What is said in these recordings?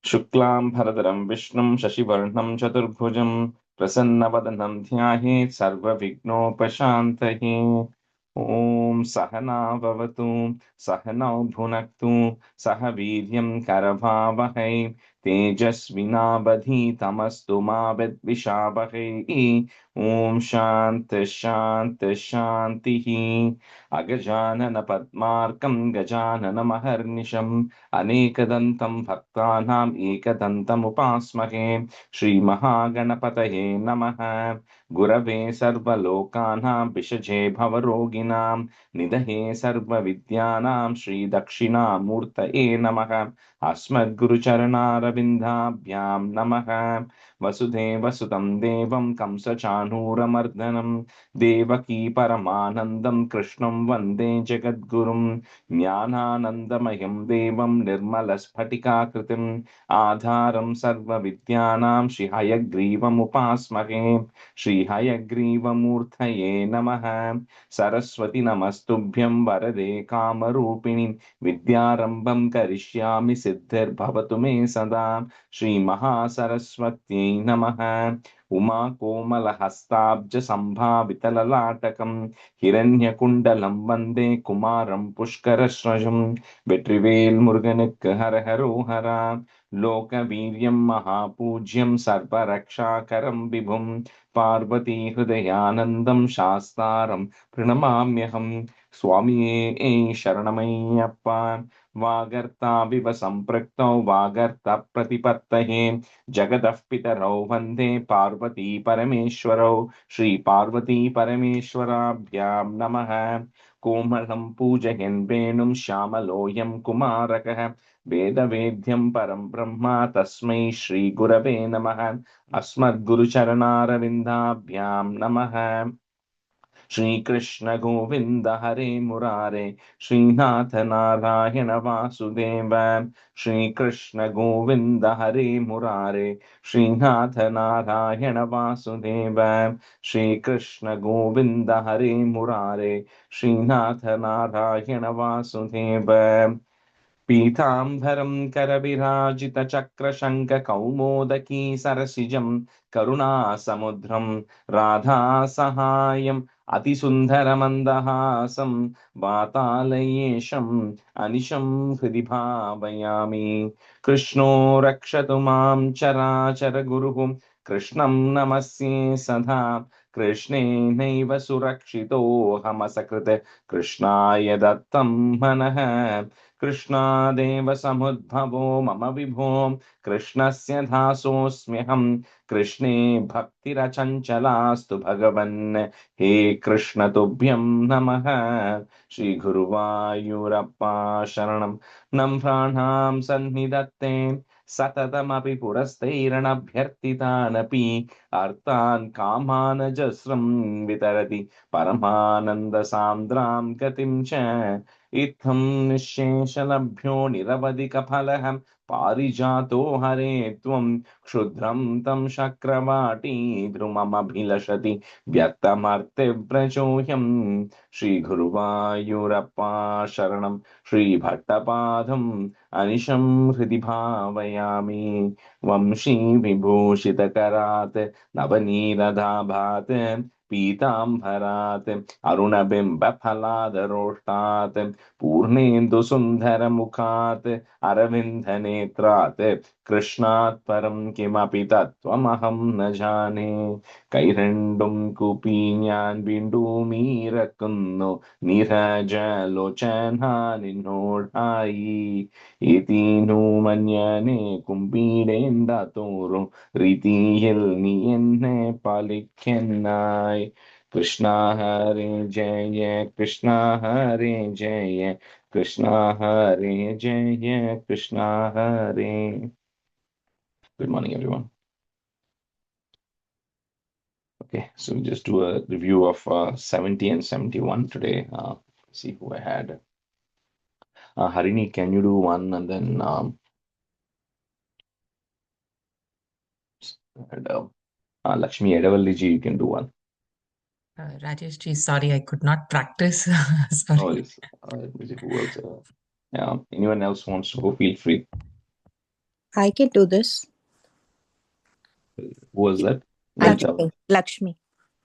शुक्लां भरधरं विष्णुं शशिवर्णं चतुर्भुजं प्रसन्नवदनं ध्यायेत् सर्वविघ्नोपशान्तये। ॐ सहना भवतु सहनौ भुनक्तु सह वीर्यं करभावहै तेजस्विनावधीतमस्तु मा विद्विषावहै। ॐ शान्ति शान्ति शान्तिः। अगजानन पद्मार्कं गजाननमहर्निशम् अनेकदन्तं भक्तानाम् एकदन्तमुपास्महे। श्रीमहागणपतये नमः। गुरवे सर्वलोकानां विषजे भवरोगिणां निधये सर्वविद्यानां श्रीदक्षिणामूर्तये नमः। अस्मद्गुरुचरणारविन्दाभ्यां नमः। वसुदेवसुतं देवं कंसचाणूरमर्दनं देवकी परमानन्दं कृष्णं वन्दे जगद्गुरुं। ज्ञानानन्दमयं देवं निर्मलस्फटिकाकृतिम् आधारं सर्वविद्यानां श्रीहयग्रीवमुपास्महे। श्रीहयग्रीवमूर्तये नमः। सरस्वति नमस्तुभ्यं वरदे कामरूपिणि विद्यारम्भं करिष्यामि सिद्धिर्भवतु मे सदा। श्रीमहासरस्वत्यै नमः। उमाकोमलहस्ताब्जसम्भावितललाटकं हिरण्यकुण्डलं वन्दे कुमारं पुष्करस्रजं। வெற்றிவேல் முருகனுக்கு ஹரஹரோஹரா. லோகவீரியம் மகாபூஜ்யம் சர்வரக்ஷாகரம் விபும் பார்வதி ஹிருதயானந்தம் சாஸ்தாரம் பிரணமாம்யகம். சுவாமியே சரணமையப்பா. வாகர்த்தாவிவ சம்பிரக்தௌ வாகர்த்த பிரதிபத்தயே ஜகதः பிதரௌ வந்தே பார்வதி பரமேஸ்வரௌ. ஸ்ரீ பார்வதி பரமேஸ்வராभ्यां நமः. कोमलं पूजयन् वेणुं श्यामलोऽयं कुमारकः वेदवेद्यं परं ब्रह्म तस्मै श्रीगुरवे नमः। अस्मद्गुरुचरणारविन्दाभ्यां नमः। श्रीकृष्ण गोविन्द हरे मुरारे श्रीनाथ नारायण वासुदेव। श्रीकृष्ण गोविन्द हरे मुरारे श्रीनाथ नारायण वासुदेव। श्रीकृष्ण गोविन्द हरे मुरारे श्रीनाथ नारायण वासुदेव। पीताम्बरं करविराजितचक्रशङ्खकौमोदकी सरसिजं करुणासमुद्रं राधासहायम् अतिसुन्दरमन्दहासं वातालयेशम् अनिशं हृदि भावयामि। कृष्णो रक्षतु मां चराचरगुरुः कृष्णं नमस्ये सदा। कृष्णेनैव सुरक्षितोऽहमसकृत् कृष्णाय दत्तं मनः। कृष्णादेव समुद्भवो मम विभो कृष्णस्य दासोऽस्म्यहम्। कृष्णे भक्तिरचञ्चलास्तु भगवन्। हे कृष्ण तुभ्यं नमः। श्रीगुरुवायूरप्पा शरणं नम्राणां सन्निधत्ते सततमपि पुरस्तैरणभ्यर्थितानपि अर्थान् कामानजस्रं वितरति परमानन्दसान्द्रां गतिं च। इत्थं निःशेषलभ्यो निरवधिकफलः पारिजातो हरे त्वं क्षुद्रं तं शक्रवाटी ध्रुममभिलषति व्यक्तमर्त्यव्रजोऽयं। श्रीगुरुवायूरप्पा शरणं श्रीभट्टपादम् अनिशं हृदि भावयामि। वंशी विभूषितकरात् नवनीरदाभात् पीताम्बरात् अरुणबिम्बफलादरोष्टात् पूर्णेन्दुसुन्दरमुखात् अरविन्दनेत्रात् कृष्णात् परं किमपि तत्त्वमहं न जाने. കൈരണ്ടും കൂപ്പി ഞാൻ വീണ്ടും ഇറക്കുന്നു നിരജലോചന നിന്നോടായി. ഇതിനു മഞ്ഞനെ കുമ്പിടേണ്ട തോറും രീതിയിൽ നീ എന്നെ പാലിക്കനായി. കൃഷ്ണ ഹരേ ജയ കൃഷ്ണ ഹരേ ജയ കൃഷ്ണ ഹരേ ജയ കൃഷ്ണ ഹരേ. Good morning, everyone. Okay, so we'll just do a review of 70 and 71 today. See who I had. Harini, can you do one? And then Lakshmi Edavalliji, you can do one. Rajesh ji, sorry, I could not practice. Sorry. Oh, yes. Who else? Anyone else wants to go, feel free. I can do this. Who was that? Lakshmi. Okay.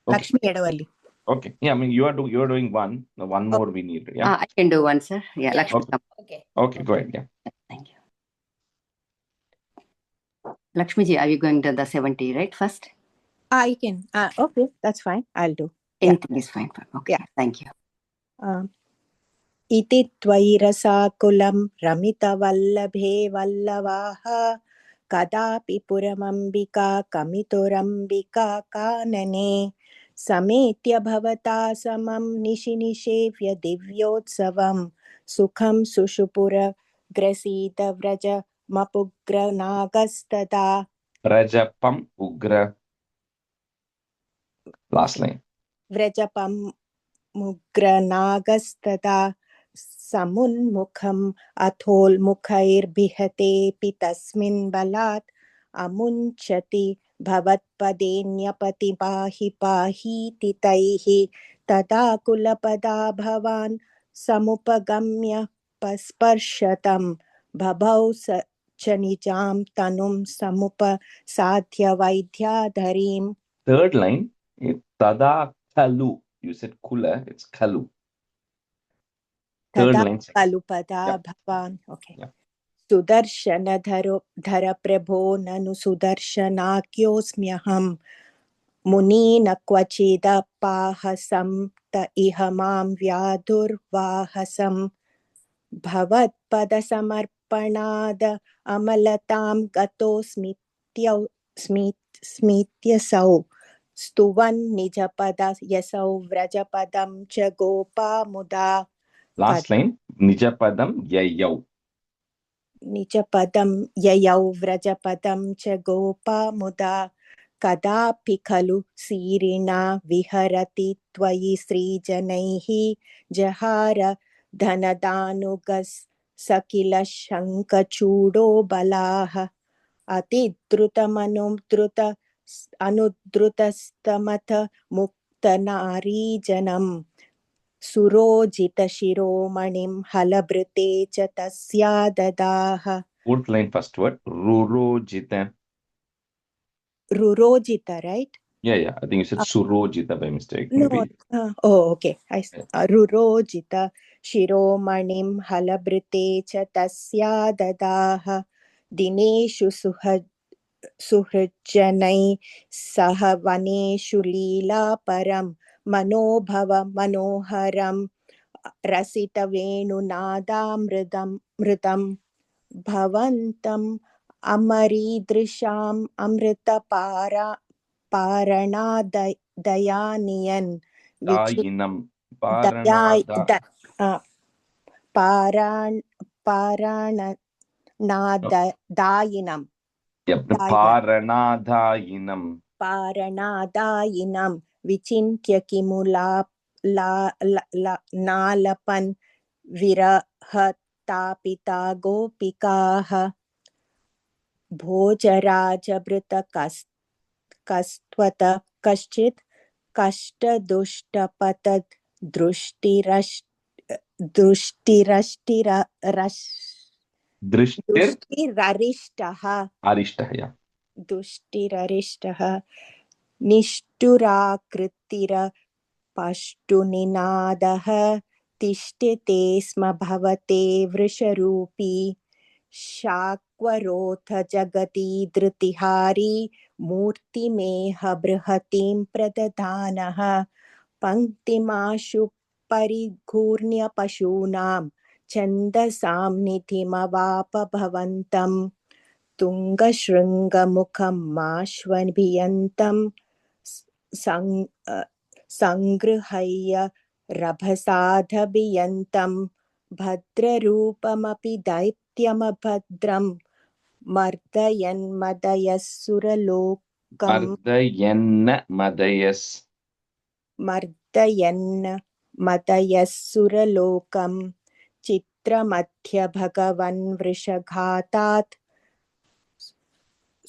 Lakshmi Edavalli. Okay. Yeah, I mean you are doing one. One more we need. Yeah. I can do one, sir. Yeah, Yeah. Lakshmi. Okay. Okay, go ahead. Yeah. Thank you. Lakshmi ji, are you going to the 70, right, first? I can. Okay, that's fine. I'll do. Anything is fine. Okay, Yeah. thank you. इति त्वयिरसाकुलं रमितवल्लभे वल्लवाः कदापि पुरमम्बिका कमितुरम्बिका कानने समेत्य भवता समं निशि निषेव्य दिव्योत्सवं सुखं सुषुपुरग्रसीत व्रजमपुग्रनागस्तदा Rajapam Ugra. Last line. व्रजपं मुग्रनागस्तदा समुन्मुखम् अथोल्मुखैर्बिहतेऽपि तस्मिन् बलात् अमुञ्चति भवत्पदेऽन्यपति पाहि पाहीति तैः तदा कुलपदा भवान् समुपगम्य पस्पर्शतं बभौ च निजां तनुं समुपसाध्य वैद्याधरीम्. Third line. Tada Kalu. You said Kula. It's Kalu. Third तदा line. कलुपदा Yeah. भवान्. Okay. Yeah. सुदर्शनधर प्रभो ननु सुदर्शनाख्योऽस्म्यहं मुनीन क्वचिदपाहसं त इह मां व्याधुर्वाहसं भवत्पदसमर्पणाद अमलतां गतोऽस्मीत्यसौ स्तुवन् निजपदयसौ व्रजपदं च गोपा मुदा. Last line. Nijapadam Yayau. निजपदं ययौ व्रजपदं च गोपा मुदा कदापि खलु सीरिणा विहरति त्वयि श्रीजनैः जहार धनदानुगस् सकिल शङ्खचूडो बलाः अनुद्रुतस्तमथ मुक्तनारीजनम् सुरोजितशिरोमणिं हलभृते च तस्या ददाह. Fourth line, first word. Rurojita. Rurojita, right? Yeah. I think you said Surojita by mistake. No. Maybe. Okay. Rurojita शिरोमणिं हलभृते च तस्या ददाह दिनेषु सुहृज्जनैः सह वनेषु लीलापरं मनोभव मनोहरं रसितवेणुनादामृतं भवन्तम् अमरीदृशाम् अमृतपारणादयानियन् Dayinam. Paranada. पाराणादायिनं Paranadayinam. पारणादायिनं विचिन्त्य किमु नालपन् विरहतापिता गोपिकाः भोजराजभृतकस्त्वत कश्चित् कष्टदुष्टपतद् दृष्टिररिष्टः निष्ठुराकृतिरपष्टुनिनादः तिष्ठते स्म भवते वृषरूपी शाक्वरोथ जगति धृतिहारी मूर्तिमेह बृहतीं प्रदधानः पङ्क्तिमाशु परिघूर्ण्य पशूनां छन्दसां निधिमवाप भवन्तं तुङ्गशृङ्गमुखं माश्वभियन्तं सङ्गृह्य रभसादभियन्तं भद्ररूपमपि दैत्यमभद्रं मर्दयन् मदयस्सुरलोकं चित्रमध्य भगवन् वृषघातात्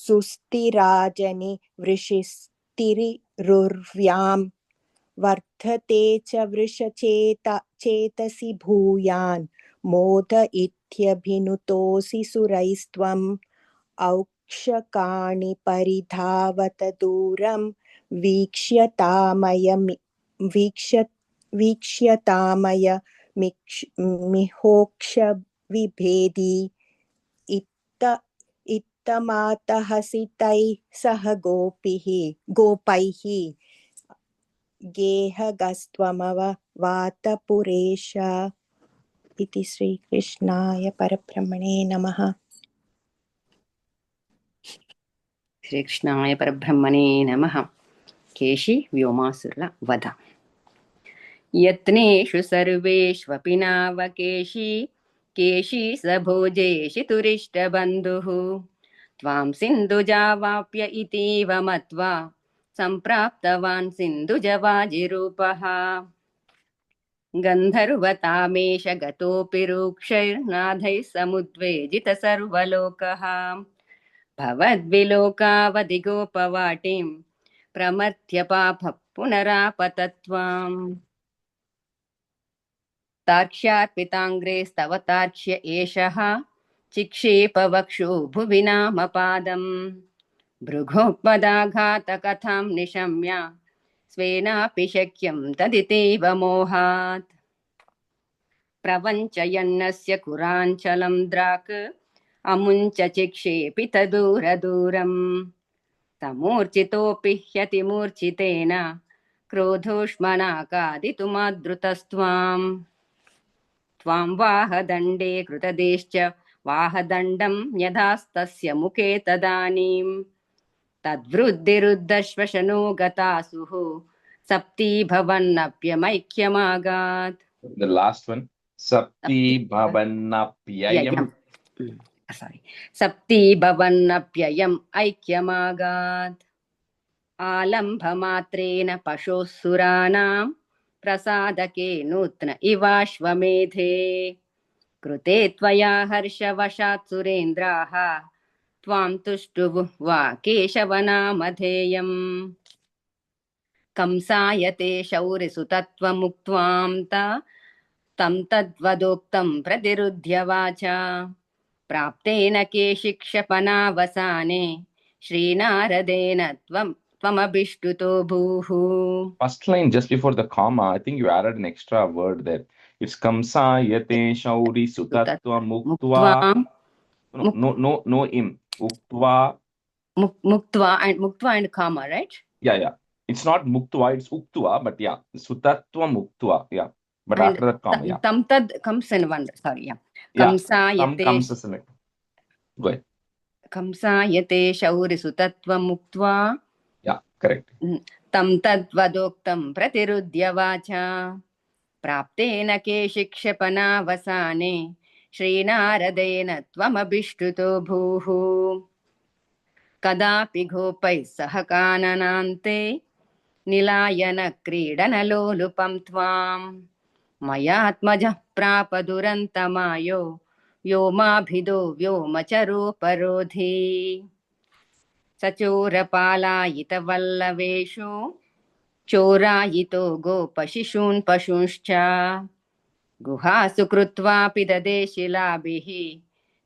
सुस्तिराजनि वृषिस्तिरुर्व्यां वर्धते च वृषचेतसि भूयान् मोद इत्यभिनुतोऽसि सुरैस्त्वं औक्षकाणि परिधावत दूरं मिहोक्ष विभेदी इत्थमातः हसितैः सह गोपैः गेहगस्त्वमवातपुरेश इति श्रीकृष्णाय परब्रह्मणे नमः। श्रीकृष्णाय परब्रह्मणे नमः। केशी व्योमासुर वध। यत्नेषु सर्वेष्वपि नावकेशी केशी स भोजेषि तुरिष्टबन्धुः त्वां सिन्धुजावाप्य इतीव मत्वा सम्प्राप्तवान् सिन्धुजवाजिरूपः गन्धर्वतामेष गतोऽपि रूक्षैर्नाथैः समुद्वेजित सर्वलोकः भवद्विलोकावधिगोपवाटीं प्रमथ्य पापः पुनरापतत्वाम् तार्क्ष्यार्पिताङ्ग्रेस्तव तार्क्ष्य एषः चिक्षेपवक्षो भुवि नामपादम् भृगोपदाघातकथां निशम्य स्वेनापि शक्यं तदितीव मोहात् प्रवञ्चयन्नस्य कुराञ्चलं द्राक् अमुञ्च चिक्षेपि तदूरदूरम् समूर्छितोऽपि ह्यतिमूर्छितेन क्रोधोष्मना कादितुमादृतस्त्वाम् त्वां वाहदण्डे कृतदेश्च वाहदण्डं यदास्तस्य मुखे तदानीं तद्वृद्धिरुद्धश्वशनो गतासुः सप्ती भवन्नप्यमैक्यमागात्। The last one. Sapti bhavannapyayam. Sorry. सप्ती भवन्नप्ययम् ऐक्यमागात् आलम्भमात्रेण पशोः सुराणां प्रसादके नूत्न इवाश्वमेधे कृते त्वया हर्षवशात् सुरेन्द्राः त्वां तुष्टुवुः वा केशवनामधेयम् कंसायते शौरिसुतत्वमुक्त्वां तं तद्वदोक्तं प्रतिरुध्य वाचा प्राप्तेन केशिक्षपनावसाने श्रीनारदेन त्वमभिष्टुतो भूः. First line just before the comma, I think you added an extra word there. It's kamsayate shauri sutatva muktva. No im. Uktva. Muktva and comma, right? Yeah. It's not muktva, it's uktva, but yeah. Sutatva muktva, yeah. But and after that comma, yeah. Tam tad comes in one, sorry, yeah. Tam comes as in it. Go ahead. Kamsayate shauri sutatva muktva. Yeah, correct. Tam tadvadoktam pratirudhya vacha प्राप्तेन केशिक्षपनावसाने श्रीनारदेन त्वमभिष्टुतो भूः कदापि गोपैः सह काननान्ते निलायन क्रीडनलोलुपं त्वाम् मयात्मजः प्राप दुरन्तमायो व्योमाभिदो व्योमचरोपरोधी सचोरपालायितवल्लवेषु चोरायितो गोपशिशून् पशूंश्च गुहासु कृत्वापि ददे शिलाभिः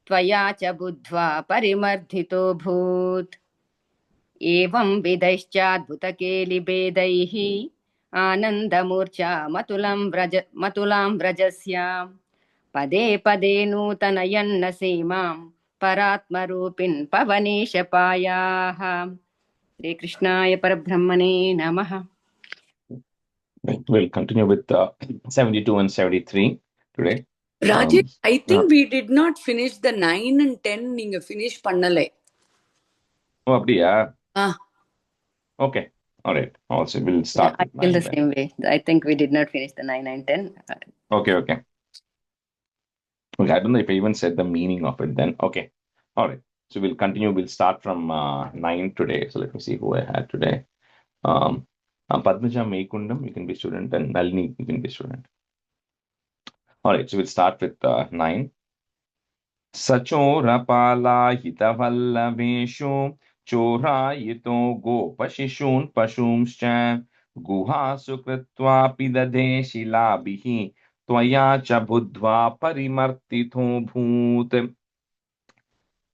त्वया च बुद्ध्वा परिमर्दितोऽभूत् एवं विधैश्चाद्भुतकेलिभेदैः आनन्दमूर्छा मतुलां व्रजस्य पदे पदे नूतनयन्न सीमां परात्मरूपिन् पवनीशपायाः. श्रीकृष्णाय परब्रह्मणे नमः. We'll continue with 72 and 73 today. Rajesh, I think we did not finish the 9 and 10. நீங்க finish பண்ணலை. Oh, அப்படியா? Okay. All right. Also, we'll start with 9 the same way. I think we did not finish the 9 and 10. Okay. I don't know if I even said the meaning of it then. Okay. All right. So we'll continue. We'll start from 9 today. So let me see who I had today. Padmaja Mekundam, you can be student, and Nalini, you can be student. All right. So we'll start with 9. Sachorapala hitavallaveshu चोरायितो गोपशिशून् पशूंश्च गुहासु कृत्वा पिदधे शिलाभिः त्वया च बुद्ध्वा परिमर्दितो भूत्.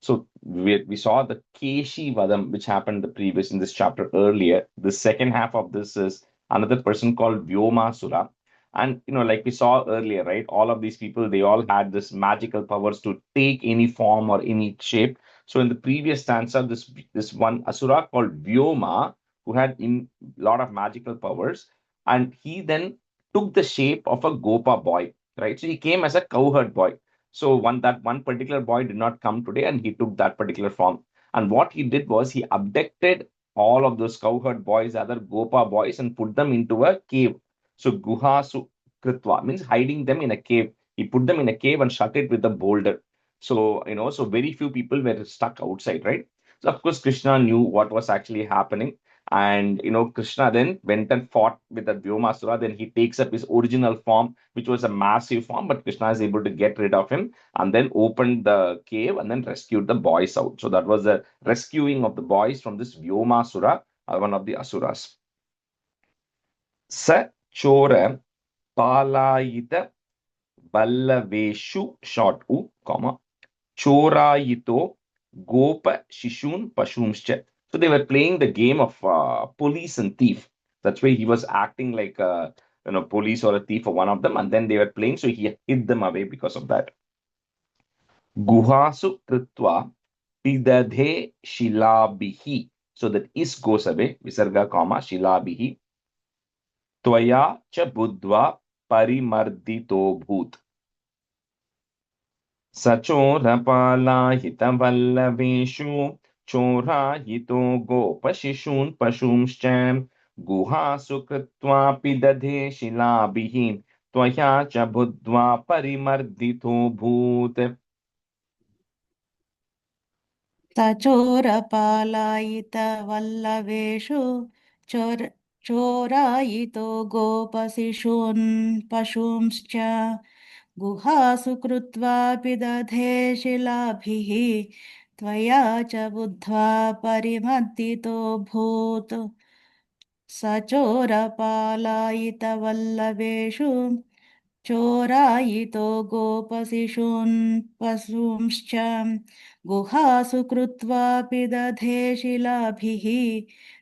So we saw the Keshi Vadam, which happened in this chapter earlier. The second half of this is another person called Vyomasura. And like we saw earlier, right? All of these people, they all had this magical powers to take any form or any shape. So in the previous stanza, this one Asura called Vyoma, who had in lot of magical powers, and he then took the shape of a Gopa boy, right? So he came as a cowherd boy. So one particular boy did not come today, and he took that particular form. And what he did was he abducted all of those cowherd boys, other Gopa boys, and put them into a cave. So Guhasu Kritva means hiding them in a cave. He put them in a cave and shut it with a boulder. So so very few people were stuck outside, right? So of course Krishna knew what was actually happening. And Krishna then went and fought with the Vyomasura. Then he takes up his original form, which was a massive form, but Krishna is able to get rid of him and then opened the cave and then rescued the boys out. So that was the rescuing of the boys from this Vyomasura, one of the Asuras. Sa Chora Palayita Ballaveshu short u, comma, Chorayito Gopa Shishun Pashumscha. So they were playing the game of police and thief. That's why he was acting like a police or a thief for one of them, and then they were playing, so he hid them away because of that. Guhasu Kritva Pidadhe Shilabihi. So that is goes away. Visarga comma Shilabihi. Tvaya cha Budva Parimardito Bhut. Sachorapalahitavallavishu Chorayito Gopashishun Pashumshcham Guhasu Kritva Pidadhe Shilabihi Tvaya cha Budva Parimardito Bhut. सचोरपालायितवल्लवेषु चोरायितो गोपशिशून् पशूंश्च गुहासु कृत्वापि दधे शिलाभिः त्वया च बुद्ध्वा परिमर्दितोऽभूत् सचोरपालायितवल्लवेषु चोरायितो गोपशिशून् पशूंश्च गुहासु कृत्वापि दधे शिलाभिः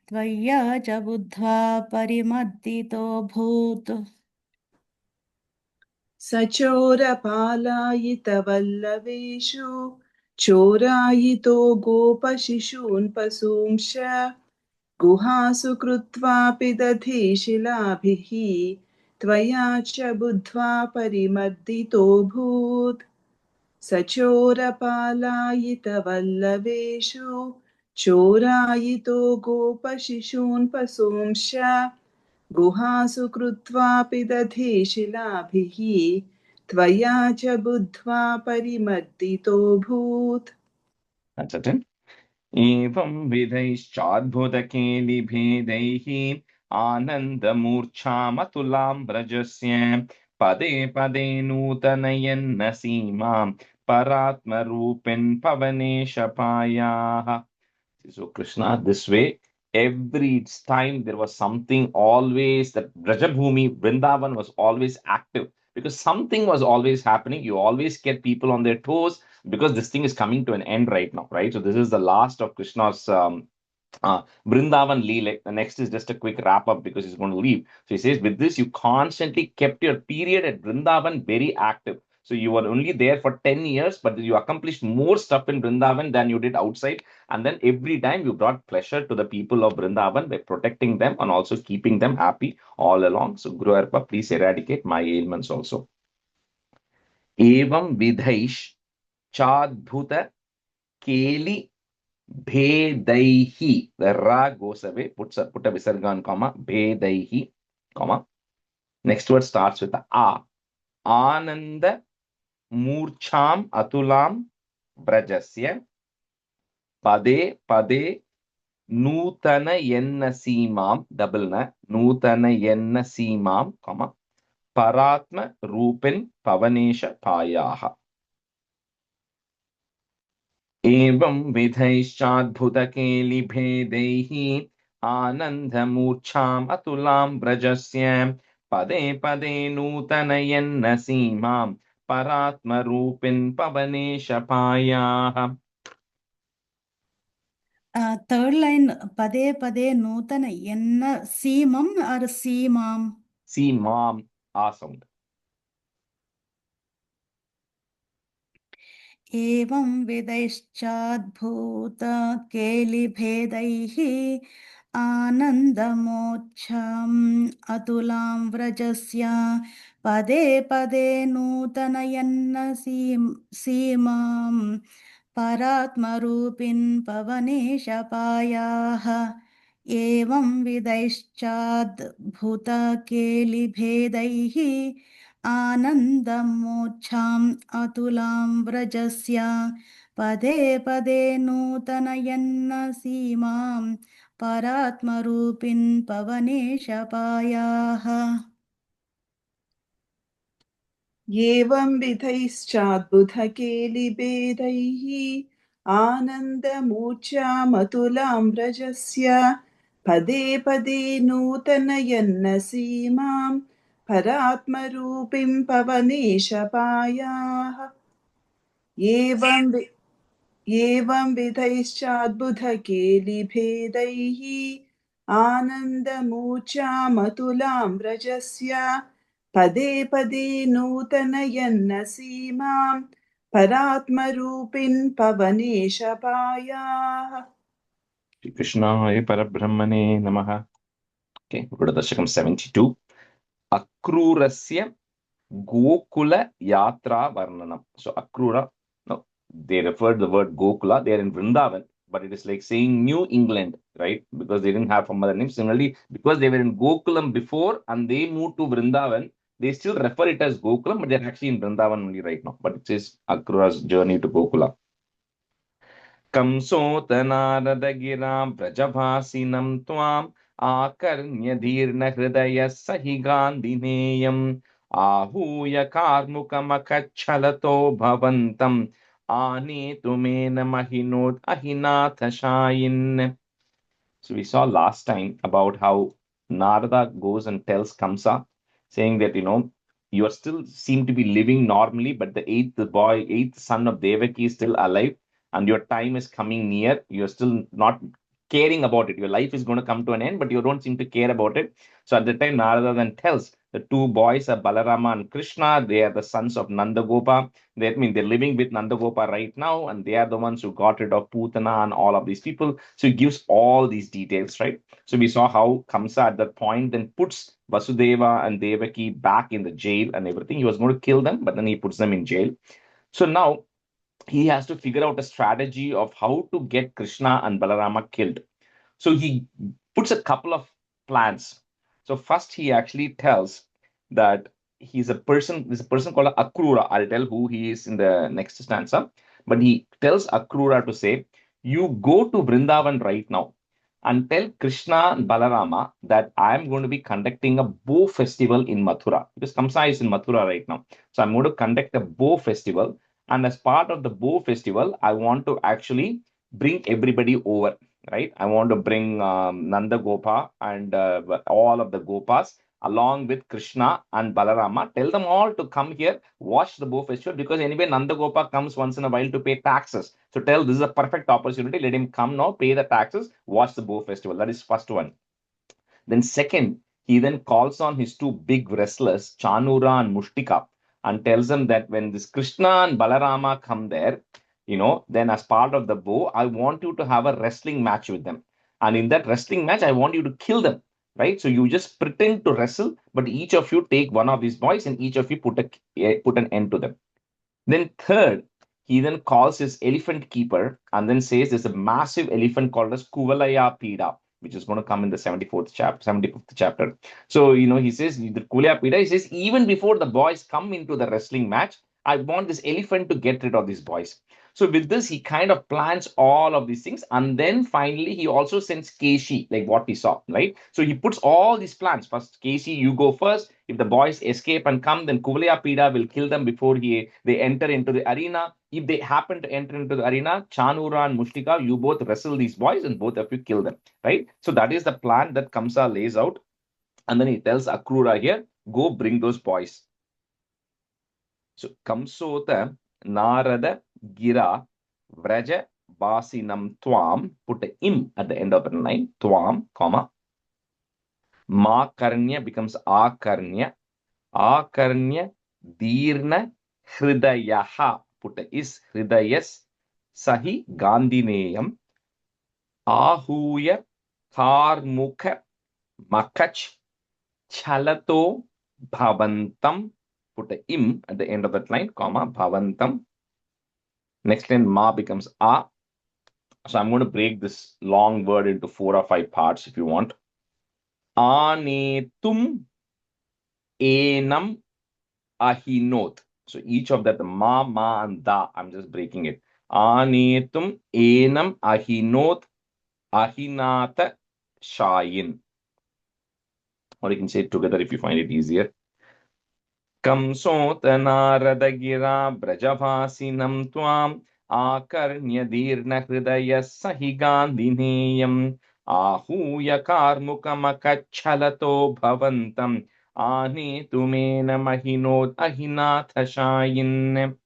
त्वया च बुद्ध्वा परिमर्दितोऽभूत् सचोरपालायितवल्लवेषु चोरायितो गोपशिशून् पशूंश्च गुहासु कृत्वापि दधे शिलाभिः त्वया च बुद्ध्वा परिमर्दितोऽभूत् सचोरपालायितवल्लवेषु चोरायितो गोपशिशून् पशूंश्च गुहासु कृत्वापि दधे शिलाभिः त्वया च बुद्ध्वा परिमर्दितोऽभूत्. That's it. Evam vidaischadbhutakelivedaiः आनन्दमूर्च्छामतुलां व्रजस्य पदे पदे नूतनयन्न सीमां परात्मरूपिन् पवनेशपायाः. So Krishna, this way, every time there was something always, that Brajabhumi, Vrindavan was always active because something was always happening. You always get people on their toes because this thing is coming to an end right now, right? So this is the last of Krishna's Vrindavan Leela. The next is just a quick wrap up because he's going to leave. So he says, with this, you constantly kept your period at Vrindavan very active. So you were only there for 10 years, but you accomplished more stuff in Vrindavan than you did outside. And then every time you brought pleasure to the people of Vrindavan by protecting them and also keeping them happy all along. So Guru Arpa, please eradicate my ailments also. Evam vidhaish chadbhuta keli bhedaihi. The ra goes away, put a visargan comma, bhedaihi, comma. Next word starts with the a. Ananda murcham atulam brajasya pade pade nutana yenna simam, double na, nutana yenna simam, comma, paratma rupin pavanesha payaha. Evam vidhaischadbhutakeli आनन्दमूर्च्छाम् अतुलां व्रजस्य पदे पदे नूतनयन्न सीमां परात्मरूपिन् पवनेशपायाः. third line, pade pade nutana enna seemam or seemam? Seemam, ah sound. एवं विदैश्चाद्भूत केलिभेदैः आनन्दमोच्छम् अतुलां व्रजस्य पदे पदे नूतनयन्न सीमां परात्मरूपिन् पवनेशपायाः एवं विदैश्चाद्भूत केलिभेदैः आनन्दमोच्छाम् अतुलां व्रजस्य पदे पदे नूतनयन्न सीमां परात्मरूपिन् पवनेशपायाः. एवं विधैश्चाद्बुधकेलिभेदैः आनन्दमूर्च्छामतुलां व्रजस्य पदे पदे नूतनयन्न सीमां परात्मरूपिं पवनेशपायाः एवं विधैश्चाद्बुधकेलिभेदैः आनन्दमूर्च्छामतुलां व्रजस्य पदे पदे नूतनयन्न सीमां परात्मरूपिन् पवनेशपायाः. Shri Krishnaya Parabrahmane Namaha. Okay, go to Dasakam 72. Akrurasya Gokula Yatra Varnanam. So Akrura, no, they referred the word Gokula. They are in Vrindavan, but it is like saying New England, right? Because they didn't have some other name. Similarly, because they were in Gokulam before and they moved to Vrindavan, they still refer it as Gokulam, but they're actually in Vrindavan only right now. But it says Akrura's journey to Gokula. कंसोतनारदगिरां व्रजभासिनं त्वाम् आकर्ण्यधीर्णहृदयः स हि गान्धिनेयम् आहूय कार्मुकमखच्छलतो भवन्तम् आनेतुमेन महिनोत् अहिनाथशायिन्. So we saw last time about how Narada goes and tells Kamsa, saying that, you are still seem to be living normally, but the eighth son of Devaki is still alive, and your time is coming near. You're still not caring about it. Your life is going to come to an end, but you don't seem to care about it. So at the time, Narada then tells the two boys are Balarama and Krishna. They are the sons of Nandagopa. They're living with Nandagopa right now, and they are the ones who got rid of Putana and all of these people. So he gives all these details, right? So we saw how Kamsa at that point then puts Vasudeva and Devaki back in the jail and everything. He was going to kill them, but then he puts them in jail. So now he has to figure out a strategy of how to get Krishna and Balarama killed. So he puts a couple of plans. So first he actually tells that there's a person called Akrura. I'll tell who he is in the next stanza. But he tells Akrura to say, you go to Vrindavan right now and tell Krishna and Balarama that I'm going to be conducting a bow festival in Mathura. Because Kamsa is in Mathura right now. So I'm going to conduct a bow festival. And as part of the bow festival, I want to actually bring everybody over, right? I want to bring Nanda Gopa and all of the Gopas along with Krishna and Balarama. Tell them all to come here, watch the bow festival, because anyway, Nanda Gopa comes once in a while to pay taxes. So tell this is a perfect opportunity. Let him come now, pay the taxes, watch the bow festival. That is first one. Then second, he then calls on his two big wrestlers, Chanura and Mushtika, and tells them that when this Krishna and Balarama come there, then as part of the bow, I want you to have a wrestling match with them. And in that wrestling match, I want you to kill them, right? So you just pretend to wrestle, but each of you take one of these boys and each of you put an end to them. Then third, he then calls his elephant keeper and then says there's a massive elephant called as Kuvalaya Pida, which is going to come in the 75th chapter. So, he says, the Kuvalaya Pida, he says, even before the boys come into the wrestling match, I want this elephant to get rid of these boys. So with this, he kind of plans all of these things. And then finally, he also sends Keshi, like what we saw, right? So he puts all these plans. First, Keshi, you go first. If the boys escape and come, then Kuvalaya Pida will kill them before they enter into the arena. If they happen to enter into the arena, Chanura and Mushtika, you both wrestle these boys and both of you kill them, right? So that is the plan that Kamsa lays out. And then he tells Akrura here, go bring those boys. So Kamsota Narada Gira Vraja Vasinam Tvam, put a im at the end of the line, Tvam, comma. Ma Karnya becomes Akarnya. Akarnya Dirna Hridayaha, put a is Hridayas, Sahi Gandhineyam, Ahuya Karmukha Makach Chalato Bhavantam, put a im at the end of that line, comma, Bhavantam. Next line, Ma becomes A. So I'm going to break this long word into 4 or 5 parts if you want. Anetum enam ahinot. So each of that, ma, and da, I'm just breaking it. Anetum enam ahinot ahinata shayin. Or you can say it together if you find it easier. Kamsot naradagira brajavasinam tvam akarnya dirna hridaya sahi gandhineyam ahuya karmukamakachalato bhavantam anetumena mahinod ahinathashayin.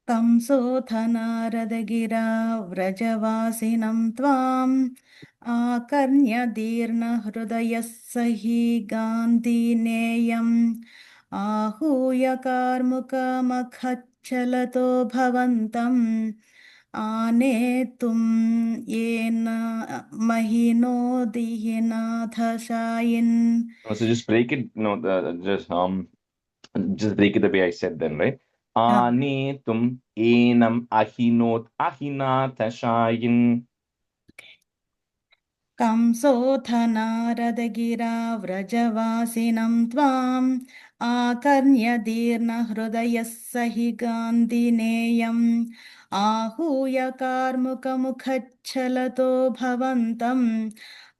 तं सोऽथ व्रजवासिनं त्वाम् आकर्ण्यदीर्णहृदयः स हि गान्धिनेयम् आहूय कार्मुकमखच्छलतो भवन्तम् आनेतुं येन महिनोदिहिनाथशायिन्. So just break it, just break it the way I said then, right? Anetum enam ahinot ahinathashayin. कंसोऽथ व्रजवासिनं त्वाम् आकर्ण्यदीर्णहृदयः स हि गान्धिनेयम् आहूय कार्मुकमुखच्छलतो भवन्तम्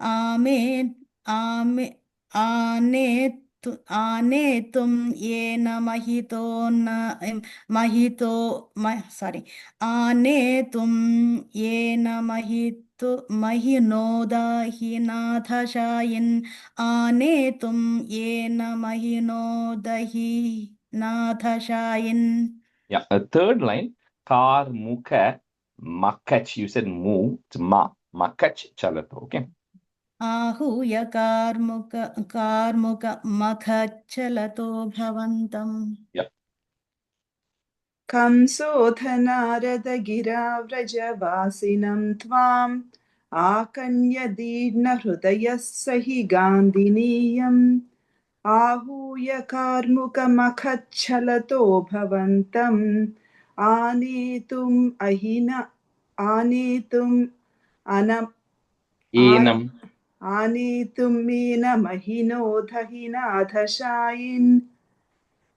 आनेतुं येन आनेतुं येन महिनोदहिनाथशायिन् आनेतुं येन महिनोदहिनाथशायिन्. Yeah, a third line, kar mukha makach. You said mu, it's ma, makach chalato, okay? आहूय कार्मुकमखच्छलतो भवन्तम्. Yeah. कंसोऽथ नारदगिराव्रजवासिनं त्वाम् आकन्यदीर्णहृदयः स हि गान्धिनीयम् आहूय कार्मुकमखच्छलतो भवन्तम् आनेतुम् Enam. आनेतुमेनमहिनोदहिनाथशायिन्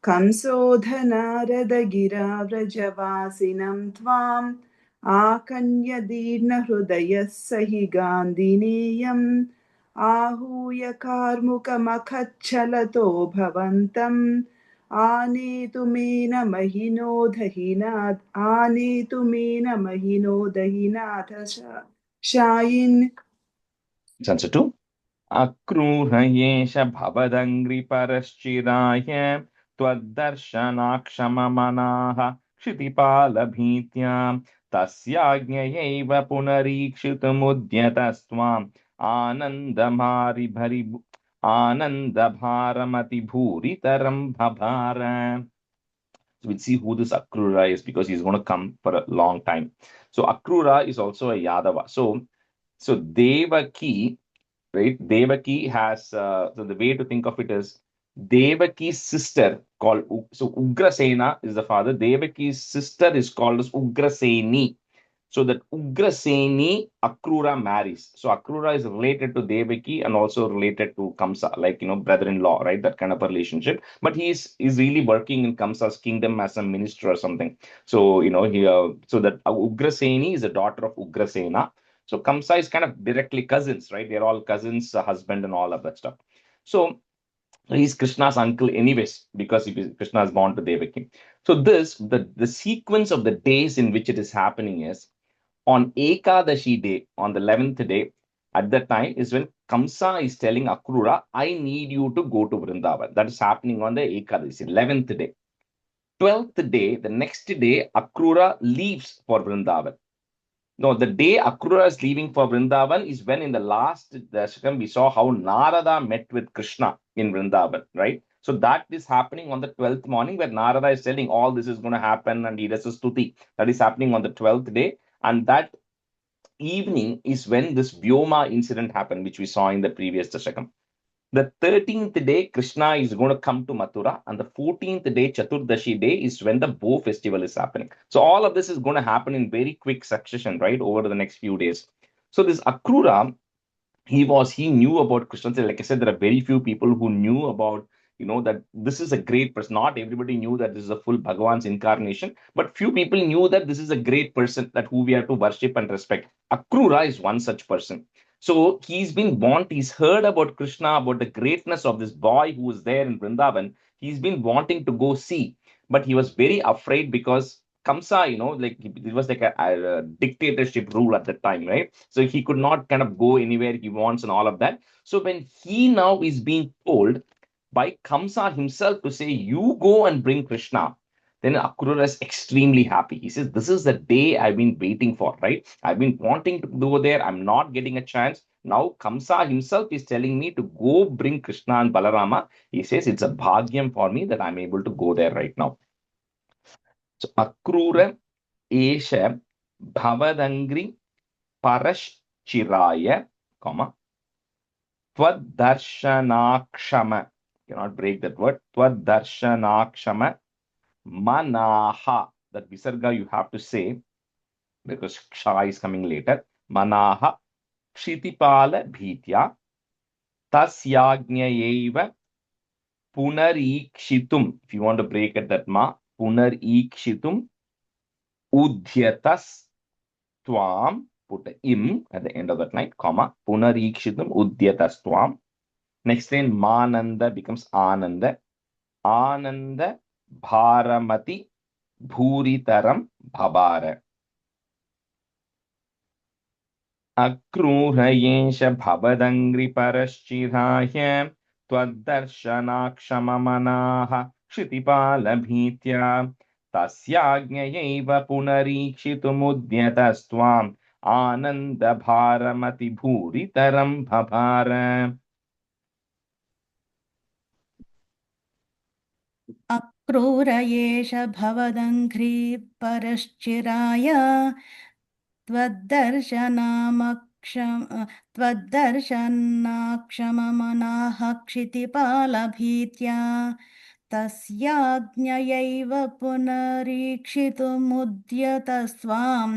कंसोऽथ नारदगिराव्रजवासिनं त्वाम् आकन्यदीर्णहृदयः स हि गान्धिनेयम् आहूय कार्मुकमखच्छलतो भवन्तम् आनेतुमेन महिनोदहिनाथशायिन्. Answer 2. Akrurayesha bhavadangri parashchiraya twaddarshanakshama kshitipala tasyajnayaiva punarikshitamudyatastvam anandabharamati bhuritaram bhabara. So we'll see who this Akrura is because he's going to come for a long time. So Akrura is also a Yadava. So Devaki, right? Devaki has, so the way to think of it is Devaki's sister called, so Ugrasena is the father. Devaki's sister is called as Ugraseni. So that Ugraseni, Akrura marries. So Akrura is related to Devaki and also related to Kamsa, like, brother-in-law, right? That kind of a relationship. But is really working in Kamsa's kingdom as a minister or something. So, so that Ugraseni is the daughter of Ugrasena. So Kamsa is kind of directly cousins, right? They're all cousins, husband and all of that stuff. So he's Krishna's uncle anyways, because Krishna is born to Devaki. So the sequence of the days in which it is happening is, on Ekadashi day, on the 11th day, at that time is when Kamsa is telling Akrura, I need you to go to Vrindavan. That is happening on the Ekadashi, 11th day. 12th day, the next day, Akrura leaves for Vrindavan. No, the day Akrura is leaving for Vrindavan is when in the last Dashakam we saw how Narada met with Krishna in Vrindavan, right? So that is happening on the 12th morning where Narada is telling all this is going to happen and he does a stuti. That is happening on the 12th day. And that evening is when this Vyoma incident happened, which we saw in the previous Dashakam. The 13th day, Krishna is going to come to Mathura, and the 14th day, Chaturdashi day, is when the bow festival is happening. So all of this is going to happen in very quick succession, right, over the next few days. So this Akrura, he knew about Krishna. So like I said, there are very few people who knew about, that this is a great person. Not everybody knew that this is a full Bhagavan's incarnation, but few people knew that this is a great person that who we have to worship and respect. Akrura is one such person. So he's heard about Krishna, about the greatness of this boy who was there in Vrindavan. He's been wanting to go see, but he was very afraid because Kamsa, like it was like a dictatorship rule at the time, right? So he could not kind of go anywhere he wants and all of that. So when he now is being told by Kamsa himself to say, you go and bring Krishna, then Akrura is extremely happy. He says, this is the day I've been waiting for, right? I've been wanting to go there. I'm not getting a chance. Now Kamsa himself is telling me to go bring Krishna and Balarama. He says, it's a bhagyam for me that I'm able to go there right now. So Akrura Esha Bhavadangri Parashchiraya, Tvadarshanaakshama. Cannot break that word. Tvadarshanaakshama Manaha. That Visarga you have to say because Ksha is coming later. Manaha Kshitipala Bhitya Tasyagnyayeva Punarikshitum. If you want to break it, that ma Punarikshitum Udhyatas Tvam. Put a im at the end of that line, comma. Punarikshitum Udhyatas Tvam. Next line, Mananda becomes Ananda. Ananda Bharamati Bhuritaram Bhabara. Akrurayesha Bhavadangri Parashchiraya Tvadarshanakshamamanaha Kshitipala Bhitya Tasyagnyayeva Punarikshitumudhyatastvam Ananda Bharamati Bhuritaram Bhabara. Akrura एष भवदङ्घ्रि परश्चिराय त्वद्दर्शनाक्षममनाः क्षितिपालभीत्या तस्याज्ञयैव पुनरीक्षितुमुद्यतस्त्वाम्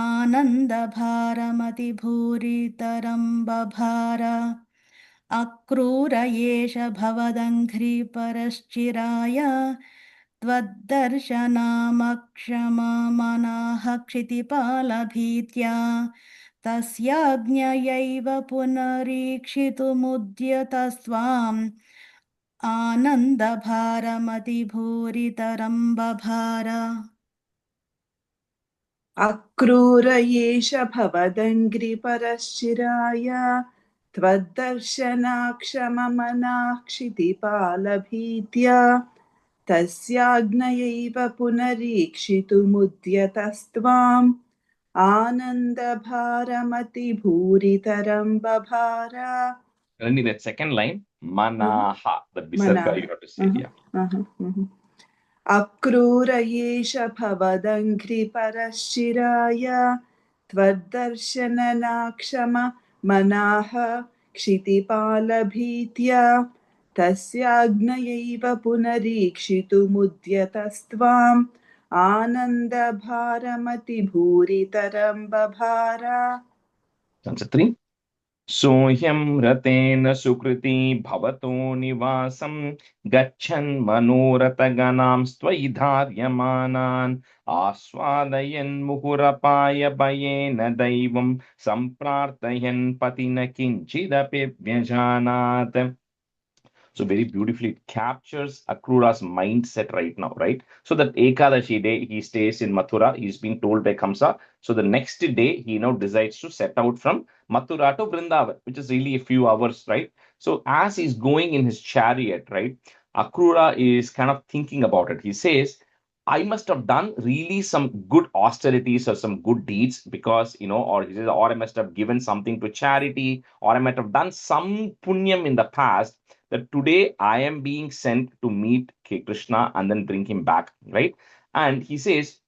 आनन्दभारमतिभूरितरं बभार अक्रूर एष भवदङ्घ्रि परश्चिराय त्वद्दर्शनामक्षममनाः क्षितिपालभीत्या तस्याज्ञयैव पुनरीक्षितुमुद्यतस्त्वाम् आनन्दभारमतिभूरितरं बभार अक्रूर एष भवदङ्घ्रिपरश्चिराय त्वद्दर्शनाक्षममनाः क्षितिपालभीत्या तस्याज्ञयैव पुनरीक्षितुमुद्यतस्त्वाम् आनन्दभारमतिभूरितरं बभार. Only that second line, Manaha, the Visarga you have to say, yeah. Akrura एष भवदङ्घ्रिपरश्चिराय त्वद्दर्शननाक्षममनाः क्षितिपालभीत्या तस्याज्ञयैव पुनरीक्षितुमुद्यतस्त्वाम् आनन्दभारमतिभूरितरं बभार. Stanza 3. Sohyam ratena sukriti bhavato nivasam gachan manorathaganam stvaidharyamanan aswadayan muhurapaya bayena daivam samprartayan patina kinchidapi vyajanat. So very beautifully it captures Akrura's mindset right now, right? So that Ekadashi day, he stays in Mathura. He's been told by Kamsa. So the next day, he now decides to set out from Mathura to Vrindavan, which is really a few hours, right? So as he's going in his chariot, right, Akrura is kind of thinking about it. He says, I must have done really some good austerities or some good deeds because, or he says, or I must have given something to charity, or I might have done some punyam in the past that today I am being sent to meet Krishna and then bring him back, right? And he says,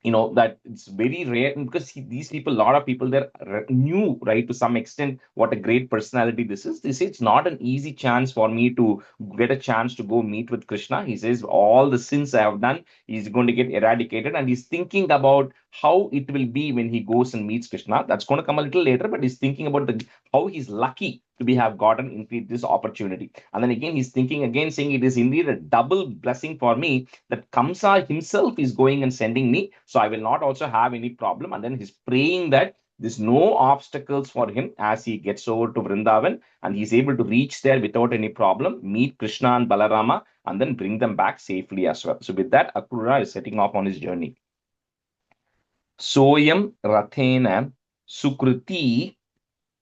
that it's very rare because these people, a lot of people there knew, right, to some extent what a great personality this is. They say it's not an easy chance for me to get a chance to go meet with Krishna. He says all the sins I have done is going to get eradicated, and he's thinking about how it will be when he goes and meets Krishna. That's going to come a little later, but he's thinking about how he's lucky to be have gotten into this opportunity. And then again, he's thinking again, saying it is indeed a double blessing for me that Kamsa himself is going and sending me, so I will not also have any problem. And then he's praying that there's no obstacles for him as he gets over to Vrindavan and he's able to reach there without any problem, meet Krishna and Balarama, and then bring them back safely as well. So with that, Akrura is setting off on his journey. Soyam Rathena Sukruti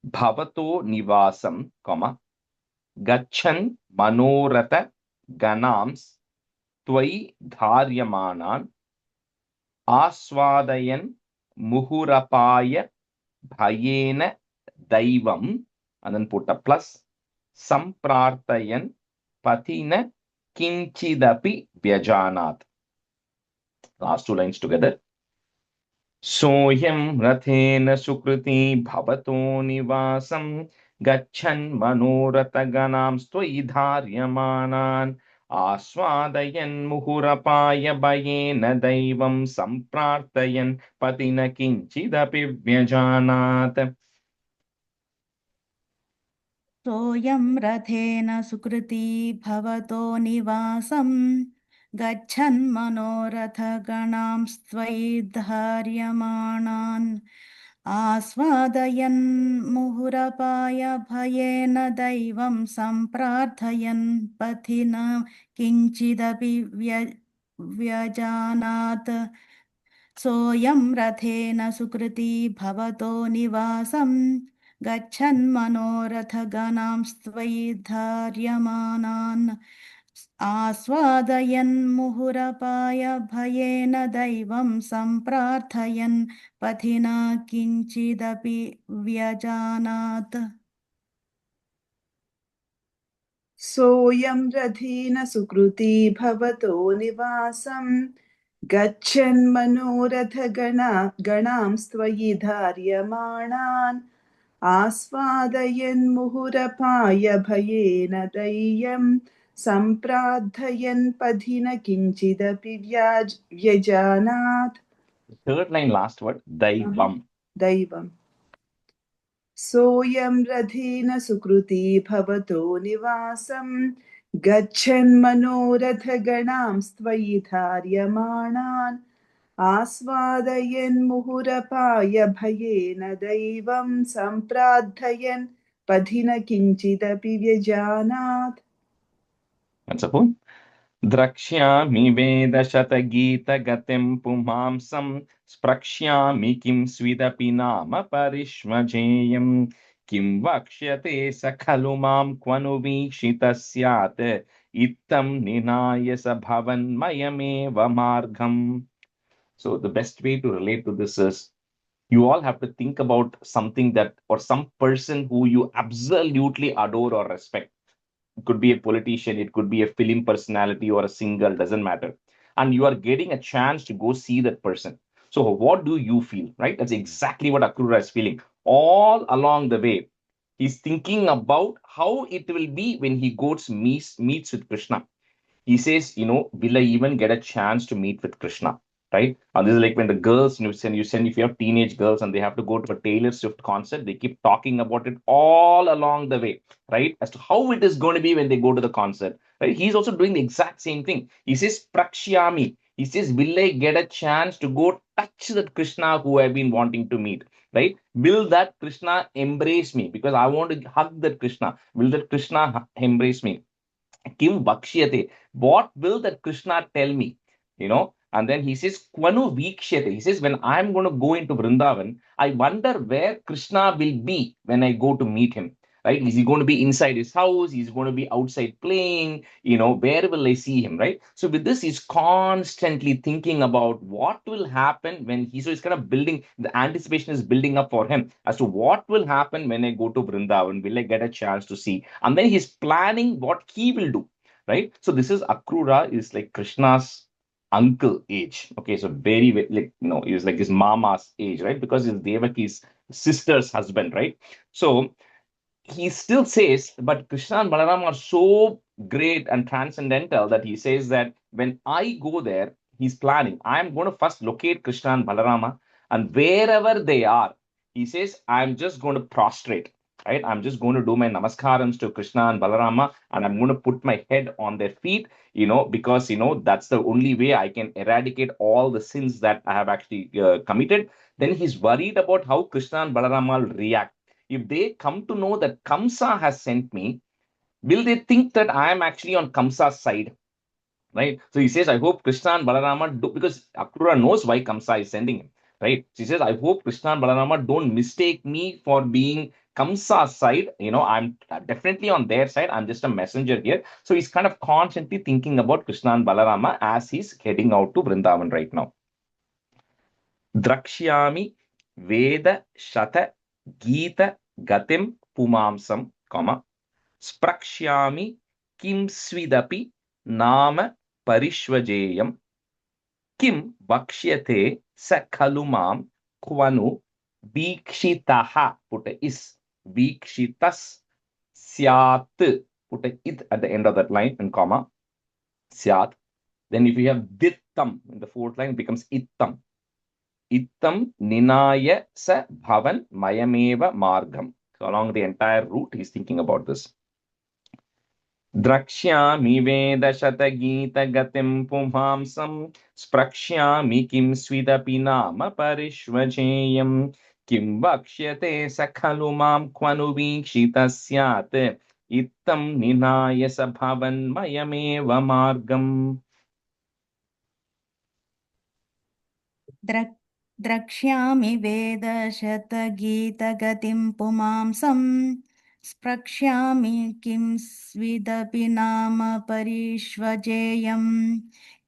Bhavato Nivasam, Gachan Manoratha Ganams Tvai Dharyamanan Aswadayan Muhurapaya Bhayena Daivam, and then put a plus, Samprartayan Patina Kinchidapi Vyajanat. Last two lines together. Soyam Rathena Sukruti Bhavato Nivasam Gachan Manoratha Ganam Stvai Dharyamanan Aswadayan Muhurapaya Bhayena Daivam Samprartayan Patina Kinchidapi Vyajanat. सोऽयं रथेन सुकृती भवतो निवासं गच्छन् मनोरथगणांस्त्वयि धार्यमाणान् आस्वादयन् मुहुरपाय भयेन दैवं सम्प्रार्थयन् पथि न किञ्चिदपि व्यजानात् सोऽयं रथेन सुकृती भवतो निवासं गच्छन् मनोरथगणांस्त्वयि धार्यमाणान् आस्वादयन् मुहुरपाय भयेन दैवं सम्प्रार्थयन् पथि न किञ्चिदपि व्यजानात् सोऽयं रथेन सुकृती भवतो निवासं गच्छन् मनोरथगणांस्त्वयि धार्यमाणान् आस्वादयन् मुहुरपाय भयेन दैयं सम्प्रार्थयन् पथि न किञ्चिदपि व्यजानात्. Third line, last word, Daivam. दैवम्. सोऽयं रथेन सुकृती भवतो निवासं गच्छन् मनोरथगणांस्त्वयि धार्यमाणान् आस्वादयन् मुहुरपाय भयेन दैवं सम्प्रार्थयन् पथि न किञ्चिदपि व्यजानात्. Once upon Drakshyami Vedashatagita Pumamsam Sprakshyami Kim Svidapi Nama Parishmajeyam Kim Vakshyate Sakhalumam Kvanu Vikshitasyat Ittam Ninayasa Bhavan Mayameva Margam. So the best way to relate to this is you all have to think about something that or some person who you absolutely adore or respect. It could be a politician, it could be a film personality or a singer, doesn't matter. And you are getting a chance to go see that person. So what do you feel, right? That's exactly what Akrura is feeling. All along the way, he's thinking about how it will be when he goes meets with Krishna. He says, will I even get a chance to meet with Krishna? Right? And this is like when the girls, if you have teenage girls and they have to go to a Taylor Swift concert, they keep talking about it all along the way, right? As to how it is going to be when they go to the concert, right? He's also doing the exact same thing. He says, Prakshyami. He says, will I get a chance to go touch that Krishna who I've been wanting to meet, right? Will that Krishna embrace me? Because I want to hug that Krishna. Will that Krishna embrace me? Kim Vakshyate. What will that Krishna tell me? And then he says, Kvanu Vikshyate. He says, when I'm going to go into Vrindavan, I wonder where Krishna will be when I go to meet him. right? Is he going to be inside his house? He's going to be outside playing? Where will I see him, right? So with this, he's constantly thinking about what will happen so he's kind of building, the anticipation is building up for him as to what will happen when I go to Vrindavan. Will I get a chance to see? And then he's planning what he will do, right? So this is Akrura is like Krishna's uncle age. Okay, so very, very like he was like his mama's age, right? Because he's Devaki's sister's husband, right? So he still says, but Krishna and Balaram are so great and transcendental that he says that when I go there, he's planning, I'm going to first locate Krishna and Balarama, and wherever they are, he says, I'm just going to prostrate, right? I'm just going to do my namaskarams to Krishna and Balarama, and I'm going to put my head on their feet, because, that's the only way I can eradicate all the sins that I have actually committed. Then he's worried about how Krishna and Balarama will react. If they come to know that Kamsa has sent me, will they think that I am actually on Kamsa's side? Right? So he says, I hope Krishna and Balarama do, because Akrura knows why Kamsa is sending him. Right? So he says, I hope Krishna and Balarama don't mistake me for being Kamsa's side. I'm definitely on their side. I'm just a messenger here. So he's kind of constantly thinking about Krishna and Balarama as he's heading out to Vrindavan right now. Drakshyami Veda Shata Gita Gatim Pumamsam, Sprakshyami Kim Svidapi Nama Parishvajeyam Kim Vakshyate Sakhalumam Kvanu Vikshitaha, put a is, Vikshitas Syat, put a it at the end of that line and comma, Syat. Then if you have Dittam in the fourth line, it becomes Ittam. Ittam Ninaya Sa Bhavan Mayameva Margam. So along the entire route, he's thinking about this. Drakshyami Veda Shatagita Gatim Pumhamsam Sprakshyami Kim Svidapi Nama Parishvajeyam Kim Vakshyate Sakhalumam Kvanu Vikshitasyat Ittam Ninaya Sa Bhavan Mayameva Margam. द्रक्ष्यामि वेदशतगीतगतिं पुमांसं स्प्रक्ष्यामि किं स्विदपि नाम परिष्वजेयं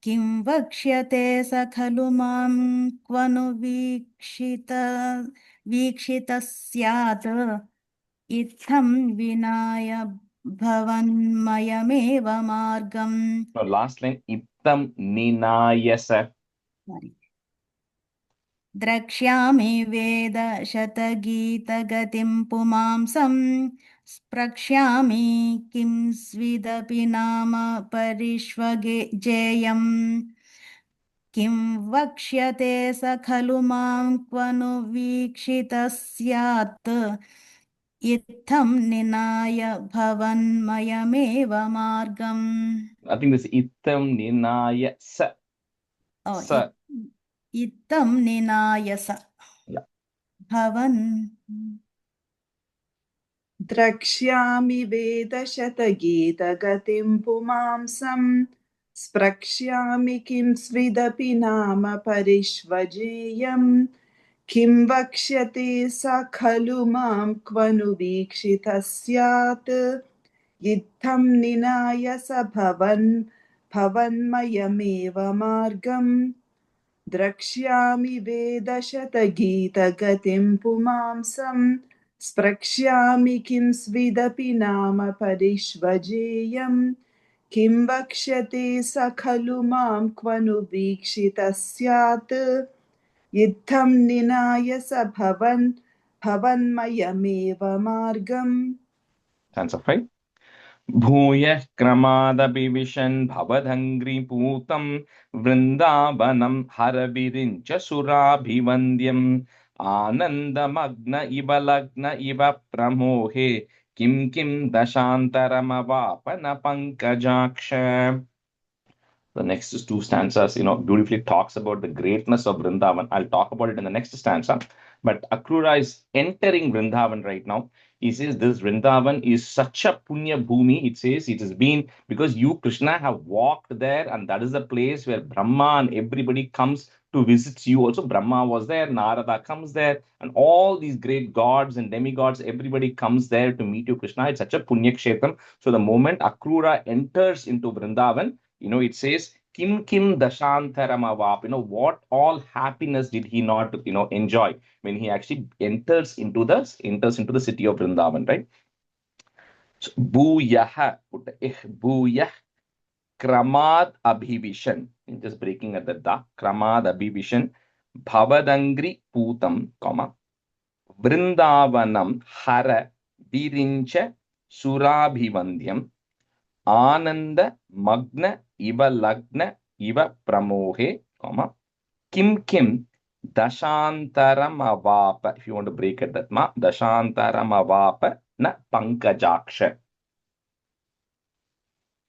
किं वक्ष्यते स खलु मां क्वनु वीक्षितः स्यात् इत्थं विनाय भवन्मयमेव मार्गम्. So last line, Ittam Ninayasa. Sorry. द्रक्ष्यामि वेदशतगीतगतिं पुमांसं स्प्रक्ष्यामि किं स्विदपि नाम परिष्वजेयं किं वक्ष्यते स खलु मां क्वनु वीक्षितः स्यात् इत्थं निनाय भवन्मयमेव मार्गम्. I think this Ittam Ninayasa. Oh, Sa. इत्थं निनाय स भवन्. द्रक्ष्यामि वेदशतगीतगतिं पुमांसं स्प्रक्ष्यामि किं स्विदपि नाम परिष्वजेयं किं वक्ष्यते स खलु मां क्वनु वीक्षितः स्यात् इत्थं निनाय स भवन्मयमेव मार्गम्. द्रक्ष्यामि वेदशतगीतगतिं पुमांसं स्प्रक्ष्यामि किं स्विदपि नाम परिष्वजेयं किं वक्ष्यते स खलु मां क्वनु वीक्षितः स्यात् इत्थं निनाय स भवन्मयमेव मार्गम्. Sounds of right. Bhuyah Kramadapi Vishan Bhavadhangri Putam Vrindavanam Haravirincha Surabhivandyam Anandamagna Ibalagna Iva Pramohe Kim Kim Dashantaramavapana Pankajaksha. The next two stanzas, beautifully talks about the greatness of Vrindavan. I'll talk about it in the next stanza. But Akrura is entering Vrindavan right now. He says this Vrindavan is such a punya bhumi. It says it has been because you, Krishna, have walked there, and that is the place where Brahma and everybody comes to visit you. Also, Brahma was there, Narada comes there, and all these great gods and demigods, everybody comes there to meet you, Krishna. It's such a punya kshetram. So the moment Akrura enters into Vrindavan, it says, Kim Kim Dashantaramavap, what all happiness did he not, enjoy when he actually enters into the city of Vrindavan, right? So, Bhuyah, Bhuyah Kramad Abhivishan. Just breaking at the da. Kramad Abhivishan. Bhavadangri Putam, comma. Vrindavanam Hara Virincha Surabhivandyam. Ananda Magna Iva Lagna Iva Pramohe, comma. Kim Kim Dashantaram Avapa. If you want to break it, that ma Dashantaram Avapa na Pankajaksha.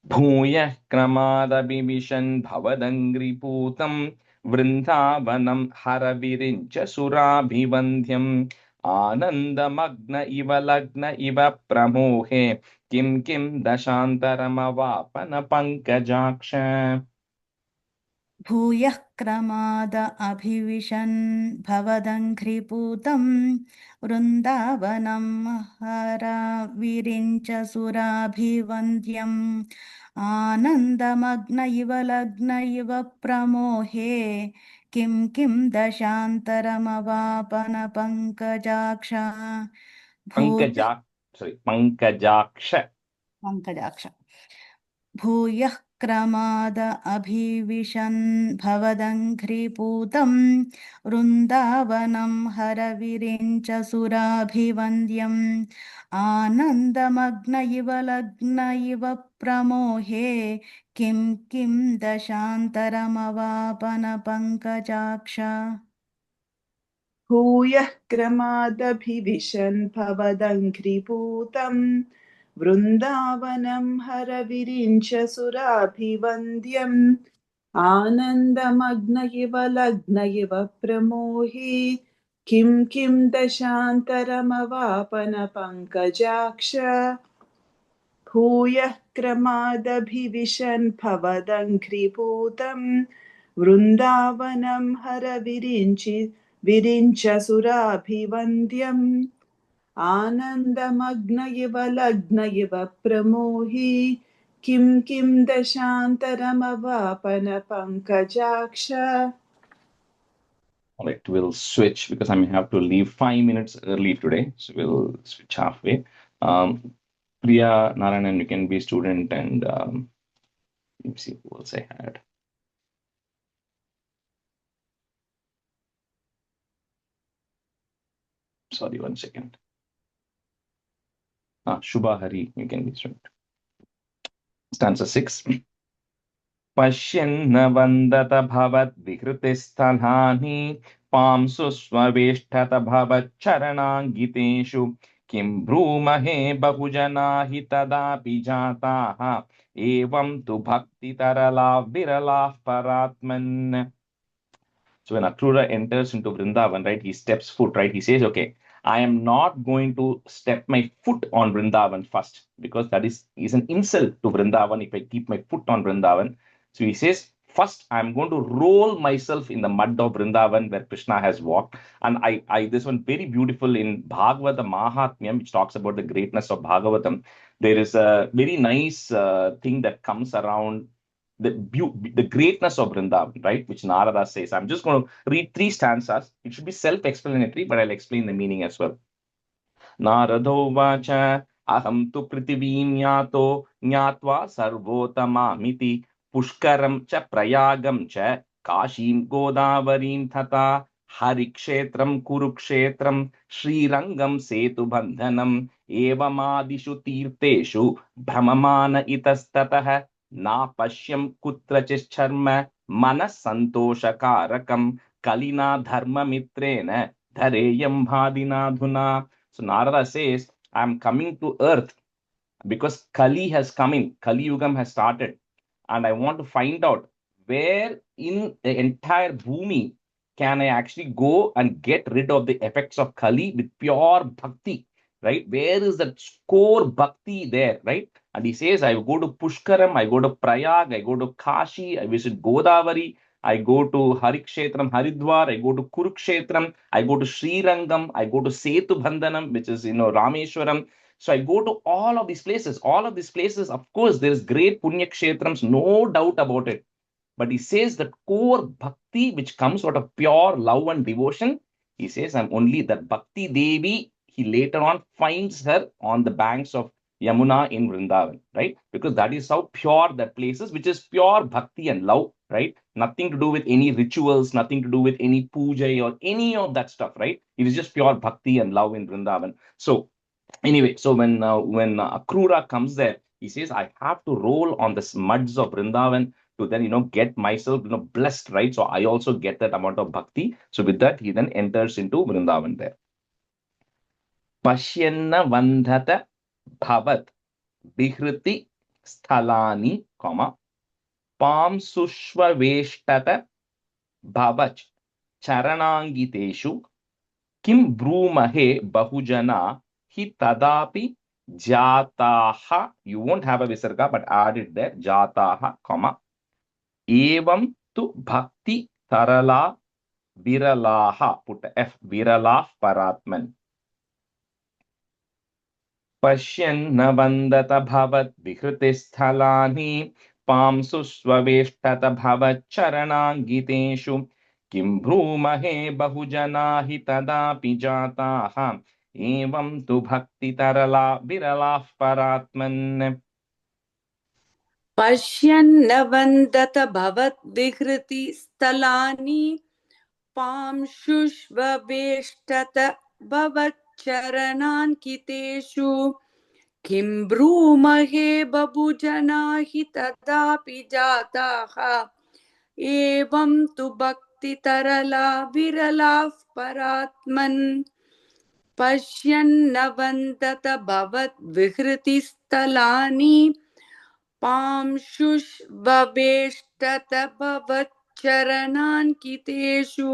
Bhuyah Kramadabhivishan Bhavadangriputam Vrindavanam Haravirincha Surabhivandyam Ananda Magna Iva Lagna Iva Pramohe Kim Kim Dashantaram Avapa na Pankajaksha. भूयः क्रमाद अभिविशन् भवदङ्घ्रिपूतं वृन्दावनं हरविरिञ्च सुराभिवन्द्यम् आनन्दमग्न इव लग्न इव प्रमोहे किं किं दशान्तरमवापन पङ्कजाक्ष भूयः Pankajaksha. पङ्कजाक्ष भूयः क्रमाद अभिविशन् भवदङ्घ्रिपूतं वृन्दावनं हरविरिञ्च सुराभिवन्द्यम् आनन्दमग्न इव लग्न इव प्रमोहे किं किं दशान्तरमवापन पङ्कजाक्ष भूयः क्रमादभिविशन् भवदङ्घ्रिपूतम् वृन्दावनं हरविरिञ्च सुराभिवन्द्यम् आनन्दमग्न इव लग्न इव प्रमोहे किं किं दशान्तरमवापन पङ्कजाक्ष भूयः क्रमादभिविशन् भवदङ्घ्रिपूतम् वृन्दावनं विरिञ्च सुराभिवन्द्यम् आनन्दमग्न इव लग्न इव प्रमोहि किं किं दशान्तरमवापन पङ्कजाक्ष. All right, we'll switch because I may have to leave 5 minutes early today. So we'll switch halfway. Priya, Narayanan, you can be student, and let me see who else I had. Sorry, 1 second. Shubha Hari, you can be student. Stanza 6. Pashyanna vandata bhavat vihrutisthalani pamsu swaveštata bhavat charanangiteshu kim bhrumahe bahujana hi tadapi jataha evam tu bhakti tarala virala paratman. So when Akrura enters into Vrindavan, right, he steps foot, right? He says, okay, I am not going to step my foot on Vrindavan first, because that is an insult to Vrindavan if I keep my foot on Vrindavan. So he says, first I'm going to roll myself in the mud of Vrindavan where Krishna has walked. And this one very beautiful in Bhagavata Mahatmyam, which talks about the greatness of Bhagavatam. There is a very nice thing that comes around the greatness of Vrindavan, right? Which Narada says. I'm just going to read 3 stanzas. It should be self-explanatory, but I'll explain the meaning as well. Narado vacha aham tu prithivim yato nyatva sarvotamamiti pushkaram cha prayagam cha kashim godavarim thata harikshetram kurukshetram srirangam setu bandhanam evamadishu tirteshu brahmamana itastatah na pashyam kutrachischarma manas santoshakarakam kalina dharma mitrena dhareyam bhadinadhuna. So Narada says, I'm coming to earth because Kali has come in, Kali Yugam has started, and I want to find out where in the entire Bhumi can I actually go and get rid of the effects of Kali with pure bhakti, right? Where is that core bhakti there, right? And he says, I go to Pushkaram, I go to Prayag, I go to Kashi, I visit Godavari, I go to Harikshetram, Haridwar, I go to Kurukshetram, I go to Srirangam, I go to Setu Bandhanam, which is, Rameshwaram. So I go to all of these places. All of these places, of course, there is great Punya Kshetrams, no doubt about it. But he says that core bhakti, which comes out of pure love and devotion, he says, I'm only that Bhakti Devi. He later on finds her on the banks of Yamuna in Vrindavan, right? Because that is how pure that place is, which is pure bhakti and love, right? Nothing to do with any rituals, nothing to do with any puja or any of that stuff, right? It is just pure bhakti and love in Vrindavan. So anyway, so when Akrura comes there, he says, I have to roll on the muds of Vrindavan to then get myself blessed, right? So I also get that amount of bhakti. So with that, he then enters into Vrindavan there. Pashyanna vandhata bhavat bihriti sthalani, comma, pam sushvaveshtata bhavach charanangiteshu kim brumahe bahujana hi tadapi jataha. You won't have a visarga, but add it there. Jataha, comma. Evam tu bhakti tarala viralaha. Put F, virala paratman. Pashyanna vandata bhavat vihriti sthalani pam susvaveshtata bhavat charanangiteshu kim bhrumahe bahujana hi tadapi jataha evam tu bhakti tarala virala paratman. पश्यन्न वन्दत भवद्विहृति स्थलानि पांशुष्ववेष्टत भवच्चरणान्कितेषु किं ब्रूमहे बभुजना हि तदापि जाताः एवं तु भक्तितरला विरलाः परात्मन् पश्यन्न वन्दत भवद्विहृतिस्थलानि पांशुष्ववेष्टत भवच्चरणान्कितेषु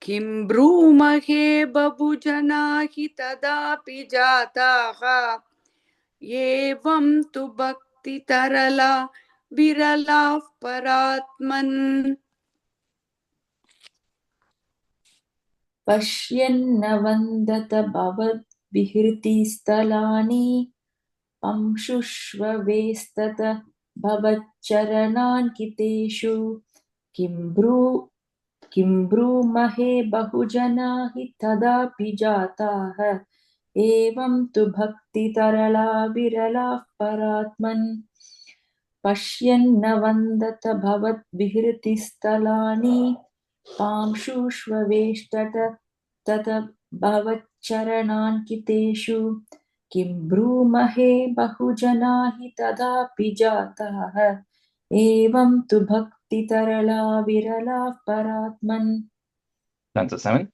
किं ब्रूमहे बभुजना हि तदापि जाताः एवं तु भक्तितरला विरलाः परात्मन् पश्यन्न वन्दत भवद्विहृतिस्थलानि पंशुष्ववेस्तत भवच्चरणान्कितेषु किं ब्रूमहे बहुजना हि तदापि जाताः एवं तु भक्तितरला विरलाः परात्मन् पश्यन्न वन्दत भवद्विहृतिस्थलानि पांशुष्ववेष्टत तत भवच्चरणान्कितेषु किं ब्रूमहे बहुजना हि तदापि जाताः एवं तु भक्तितरला विरलाः परात्मन्. Stanza 7.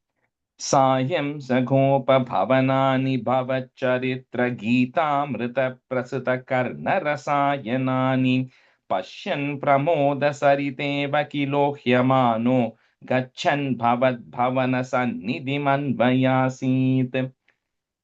सायं सघोपभवनानि भवच्चरित्रगीतामृतप्रसृतकर्णरसायनानि पश्यन् प्रमोदसरितेव किलोह्यमानो गच्छन् भवद्भवनसन्निधिमन्वयासीत्.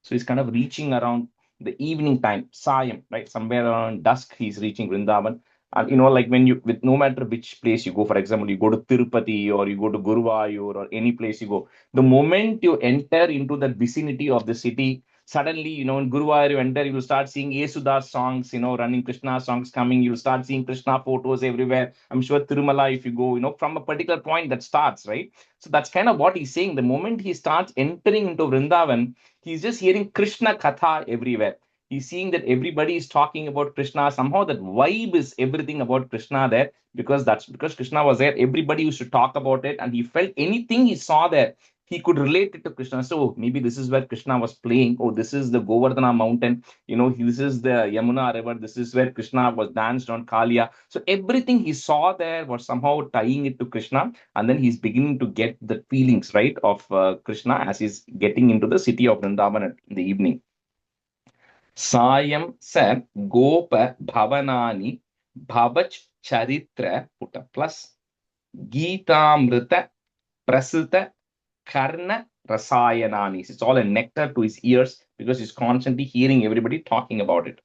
So he's kind of reaching around the evening time, Sayam, right? Somewhere around dusk, he's reaching Vrindavan. And like when you, with no matter which place you go, for example, you go to Tirupati or you go to Guruvayur or any place you go, the moment you enter into the vicinity of the city, suddenly, in Guruvayur you enter, you will start seeing Yesudas songs, running Krishna songs coming. You'll start seeing Krishna photos everywhere. I'm sure Tirumala, if you go, from a particular point that starts, right? So that's kind of what he's saying. The moment he starts entering into Vrindavan, he's just hearing Krishna Katha everywhere. He's seeing that everybody is talking about Krishna. Somehow that vibe is everything about Krishna there, because Krishna was there. Everybody used to talk about it, and he felt anything he saw there, he could relate it to Krishna. So maybe this is where Krishna was playing. Oh, this is the Govardhana mountain. This is the Yamuna river. This is where Krishna was danced on Kalia. So everything he saw there was somehow tying it to Krishna. And then he's beginning to get the feelings, right, of Krishna as he's getting into the city of Vrindavan in the evening. Sayam sa gopa bhavanani bhavach charitra, put a plus, Geetamrita prasita karna rasayanani. It's all a nectar to his ears because he's constantly hearing everybody talking about it.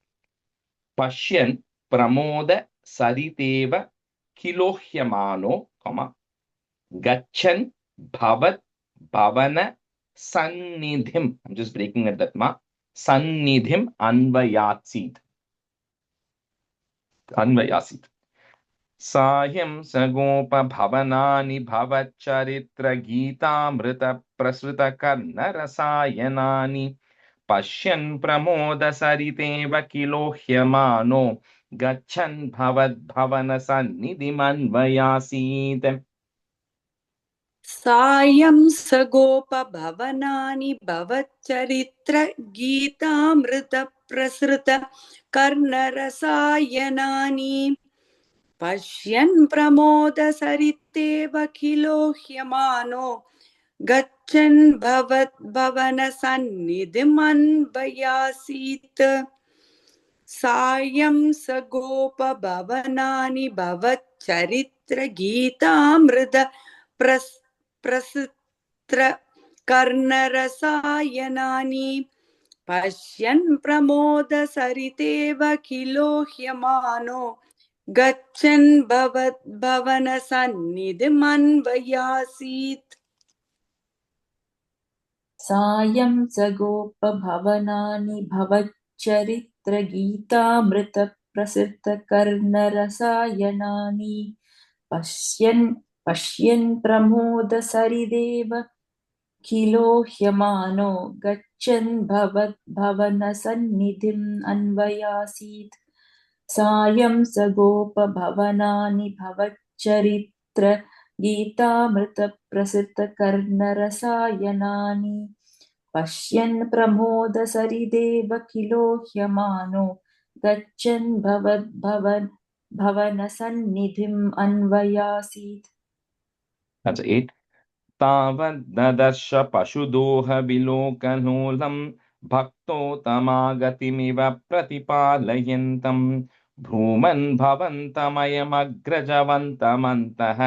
Pashyan pramoda sariteva kilohyamano, gachan bhavat bhavana sannidhim. I'm just breaking at that ma. Sannidhim anvayatsit. Sahyam sagopa bhavanani bhavacharitra geetamrita prasruta karna rasayanani. Pashyan pramoda sariteva kilohyamano gachan bhavat bhavana sannidhim anvayasit. सायं स गोपभवनानि भवच्चरित्र गीतामृत प्रसृत कर्णरसायनानि पश्यन् प्रमोदसरितेव खिलोह्यमानो गच्छन् भवन्सन्निधिमन्वयासीत् सायं स गोपभवनानि भवच्चरित्र गीतामृत प्रसृत्र कर्णरसायनानि पश्यन् प्रमोदसरितेव खिलोह्यमानो गच्छन् भवनसन्निधिमन्वयासीत् सायं स गोपभवनानि भवच्चरित्रगीतामृतप्रसृतकर्णरसायनानि पश्यन् प्रमोदसरिदेव खिलोह्यमानो गच्छन् भवनसन्निधिम् अन्वयासीत् सायं स गोपभवनानि भवच्चरित्रगीतामृतप्रसृतकर्णरसायनानि पश्यन् प्रमोदसरिदेव खिलोह्यमानो गच्छन् भवनसन्निधिम् अन्वयासीत्. That's 8. तावद्ददर्श पशुदोह विलोकनूलं भक्तो तमागतिमिव प्रतिपालयन्तं भ्रूमन् भवन्तमयमग्रजवन्तमन्तः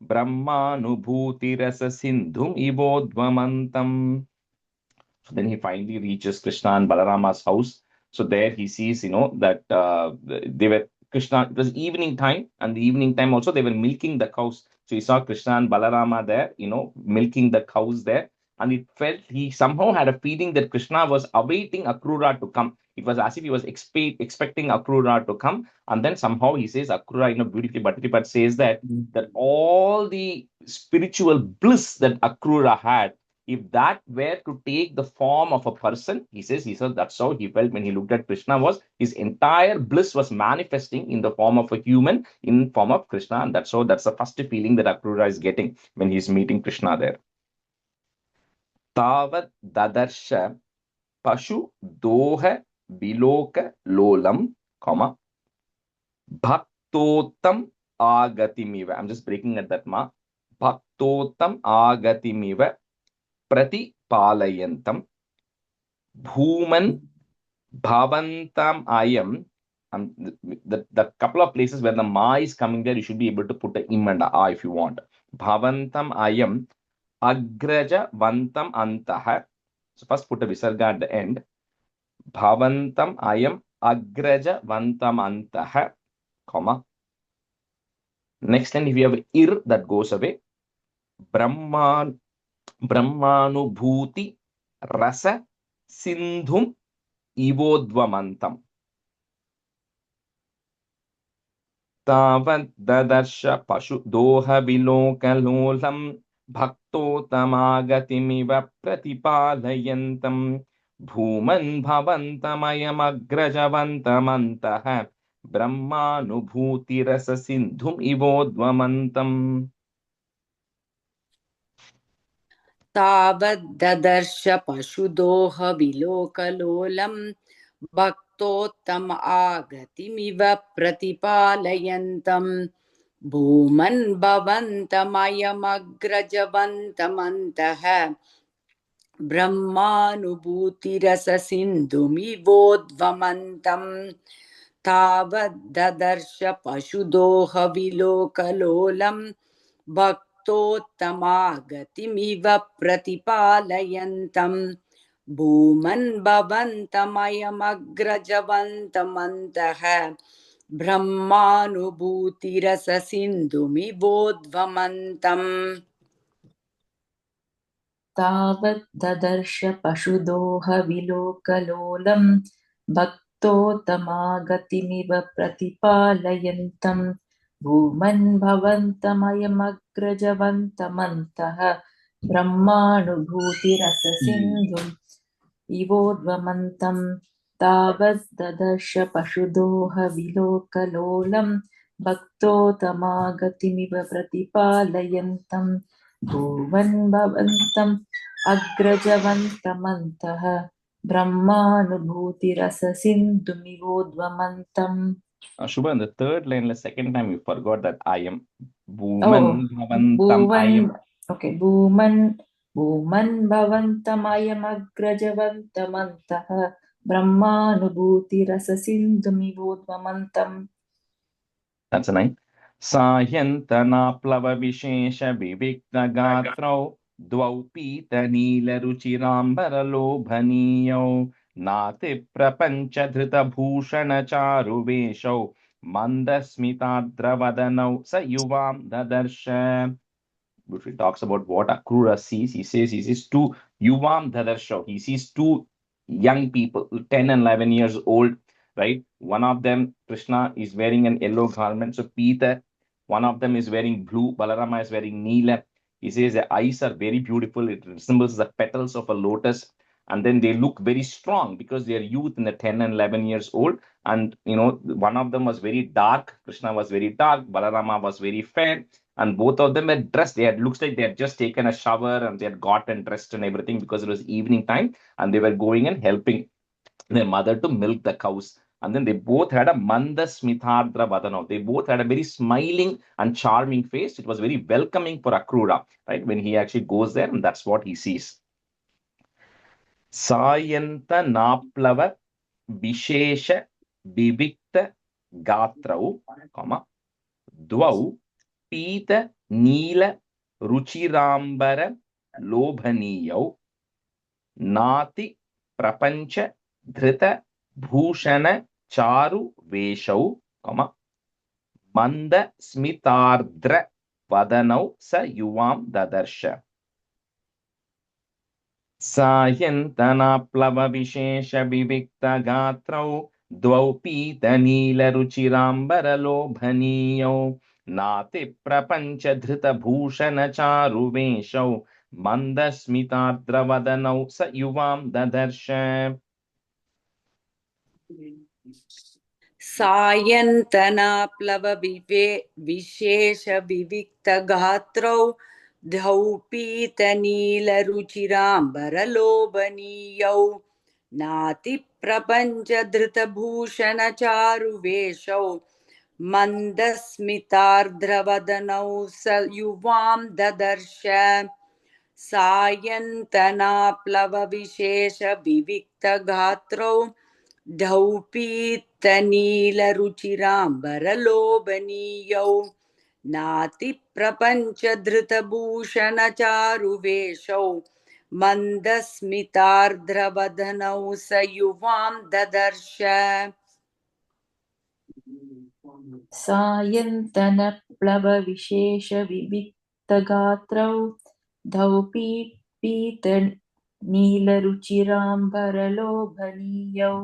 ब्रह्मानुभूतिरससिन्धुम् इवोद्वमन्तम्. So then he finally reaches Krishna and Balarama's house. So there he sees, that they were Krishna. It was evening time, and the evening time also they were milking the cows. So he saw Krishna and Balarama there, milking the cows there, and it felt he somehow had a feeling that Krishna was awaiting Akrura to come. It was as if he was expecting Akrura to come, and then somehow he says Akrura, beautifully Bhattacharya says that all the spiritual bliss that Akrura had, if that were to take the form of a person, he says that's how he felt when he looked at Krishna, was his entire bliss was manifesting in the form of a human, in form of Krishna, and that's the first feeling that Akrura is getting when he's meeting Krishna there. Tavat dadarsha pashu doha biloka lolam, bhaktotam agatimiva. I'm just breaking at that ma. Bhaktotam agatimiva Pratipalayantam Bhuman Bhavantam Ayam. The couple of places where the ma is coming there, you should be able to put a im and a if you want. Bhavantam Ayam Agraja Vantam Antaha. So first put a visarga at the end. Bhavantam Ayam Agraja Vantam Antaha, comma. Next line, if you have ir, that goes away. Brahmanubhuti rasa sindhum ivodvamantam. Tavad dadarsha pashu doha vilokalolam bhakto tamagatimiva pratipalayantam bhuman bhavantamayam agrajavantamantaha brahmanubhuti rasa sindhum ivodvamantam. तावद्ददर्श पशुदोह विलोकलोलं भक्तोत्तम आगतिमिव प्रतिपालयन्तं भूमन् भवन्तमयमग्रजवन्तमन्तः ब्रह्मानुभूतिरससिन्धुमिवोद्वमन्तं तावद्ददर्श पशुदोह विलोकलोलं भक्तो भक्तोत्तमा गतिमिव प्रतिपालयन्तम् भूमन् भवन्तमयमग्रजवन्तमन्तः ब्रह्मानुभूतिरससिन्धुमिवोद्वमन्तम् तावत् ददर्श पशुदोहविलोकलोलं भक्तोत्तमागतिमिव प्रतिपालयन्तं भूमन् भवन्तमयमग्रजवन्तमन्तः ब्रह्मानुभूतिरससिन्धुम् इवोद्वमन्तं तावत् ददर्श पशुदोहविलोकलोलं भक्तोत्तमागतिमिव प्रतिपालयन्तं भुवन् भवन्तम् अग्रजवन्तमन्तः ब्रह्मानुभूतिरससिन्धुमिवोद्वमन्तम्. Shubha, in the third line, the second time you forgot that I am. Oh, Bhuman bhavantam I Bhuvan. am. Okay, Bhuman भवन्तमयमग्रजवन्तमन्तः ब्रह्मानुभूतिरससिन्धुमिवोद्वमन्तम्. That's a nine. सायन्तनाप्लवविशेषविविक्तगात्रौ द्वौ पीतनीलरुचिराम्बरलोभनीयौ नातिप्रपञ्चधृतभूषणचारुवेशौ मन्दस्मितार्द्रवदनौ स युवां ददर्श. If he talks about what Akrura sees, he says he sees two Yuvam Dadarshav. He sees two young people, 10 and 11 years old, right? One of them, Krishna, is wearing an yellow garment, so Pita. One of them is wearing blue, Balarama is wearing Neela. He says the eyes are very beautiful. It resembles the petals of a lotus. And then they look very strong because they are youth in the 10 and 11 years old. And, one of them was very dark. Krishna was very dark. Balarama was very fair. And both of them were dressed. Looks like they had just taken a shower and they had gotten dressed and everything because it was evening time. And they were going and helping their mother to milk the cows. And then they both had a manda smithardra vadana. They both had a very smiling and charming face. It was very welcoming for Akrura, right? When he actually goes there, and that's what he sees. Sayanta naplava vishesha vivikta gatrau, dvau pita nila ruchirambara lobhaniyau nati prapancha dhrita bhushana charu veshau, manda smitardra vadanau sa yuvam dadarsha. सायन्तनाप्लव विशेष विविक्त गात्रौ द्वौ पीतनीलरुचिराम्बरलोभनीयौ नातिप्रपञ्चधृतभूषणचारुवेशौ मन्दस्मितार्द्रवदनौ स युवां ददर्श. सायन्तनाप्लव विशेष विविक्त गात्रौ द्वौ पीतनीलरुचिराम्बरलोभनीयौ नातिप्रपञ्चधृतभूषणचारुवेशौ मन्दस्मितार्द्रवदनौ स युवां ददर्श. सायन्तनाप्लव विशेष विविक्त गात्रौ द्वौ पीतनीलरुचिराम्बरलोभनीयौ नातिप्रपञ्चधृतभूषणचारुवेशौ मन्दस्मितार्द्रवदनौ स युवां ददर्श. सायन्तनप्लवविशेषविविक्तगात्रौ द्वौ पीतनीलरुचिराम्बरलोभनीयौ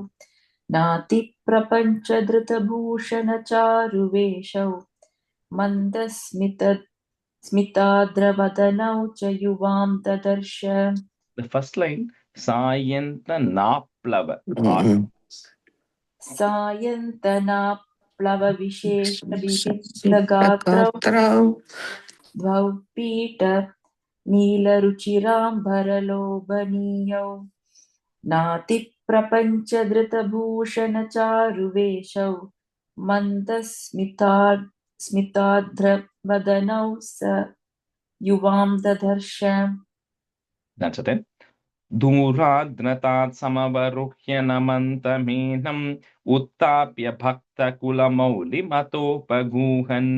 नातिप्रपञ्चधृतभूषणचारुवेशौ मन्दस्मितार्द्रवदनौ च युवां ददर्श. The first line, Sayanta naplava. सायन्तनाप्लवविशेषविविक्तगात्रौ द्वौ पीतनीलरुचिराम्बरलोभनीयौ नातिप्रपञ्चधृतभूषणचारुवेशौ मन्दस्मितार्द्रवदनौ स युवां ददर्श. That's it. Dhuradratat samavaruhya namantaменam उत्थाप्य भक्तकुलमौलिमतोपगूहन्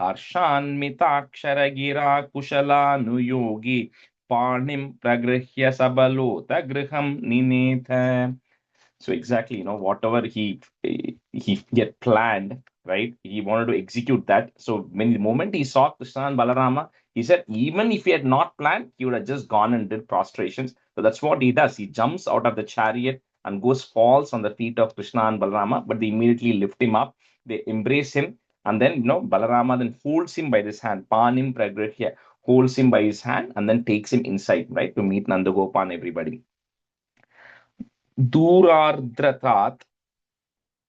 Harshanmitakshara kushala panim pragrihya sabalota griham ninetha. So exactly, whatever he get planned, right? He wanted to execute that. So when the moment he saw Krishna and Balarama, he said even if he had not planned, he would have just gone and did prostrations. So that's what he does. He jumps out of the chariot and falls on the feet of Krishna and Balarama, but they immediately lift him up. They embrace him, and then Balarama then holds him by this hand. Panim Pragrihya holds him by his hand and then takes him inside, right, to meet Nandagopa and everybody. Durardratat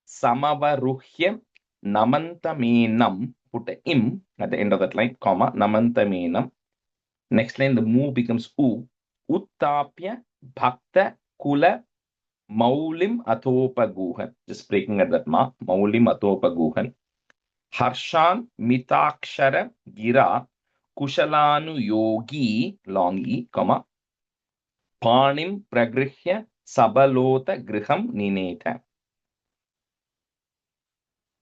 Samavaruhya Namantamenam, put a im at the end of that line, comma, Namantamenam. Next line, the mu becomes u. Uttapya Bhakta Kula Maulim Athopaguhan. Just breaking at that ma. Maulim Athopaguhan. Harshan Mitakshara Gira Kushalanu Yogi, long e, comma, Panim Pragrihya Sabalota Griham Nineta.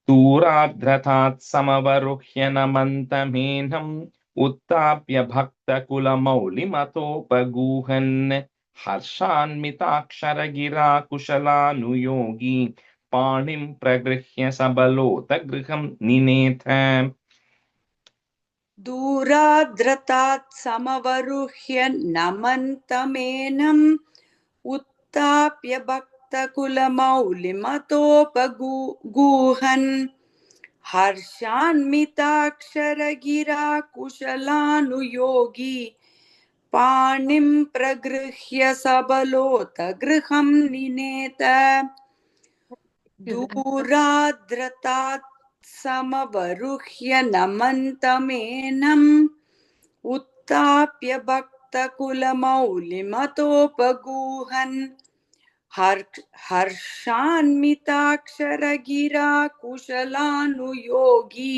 Turadratat Samavaruhya Namantaменam Uttapya Bhakta Kulamaulimatopaguhan Harshan Mitakshara Gira Kushalanu Yogi Panim Pragrihya Sabalota Griham Ninetha. दूराद्रतात् समवरुह्य नमन्तमेनम् उत्थाप्य भक्तकुलमौलिमतोपगूहन् हर्षान्विताक्षरगिरा कुशलानुयोगी पाणिं प्रगृह्य सबलोत गृहं निनेत दूराद्रतात् समवरुह्य नमन्तमेनम् उत्थाप्य भक्तकुलमौलिमतोपगूहन् हर्षान्विताक्षरगिरा कुशलानुयोगी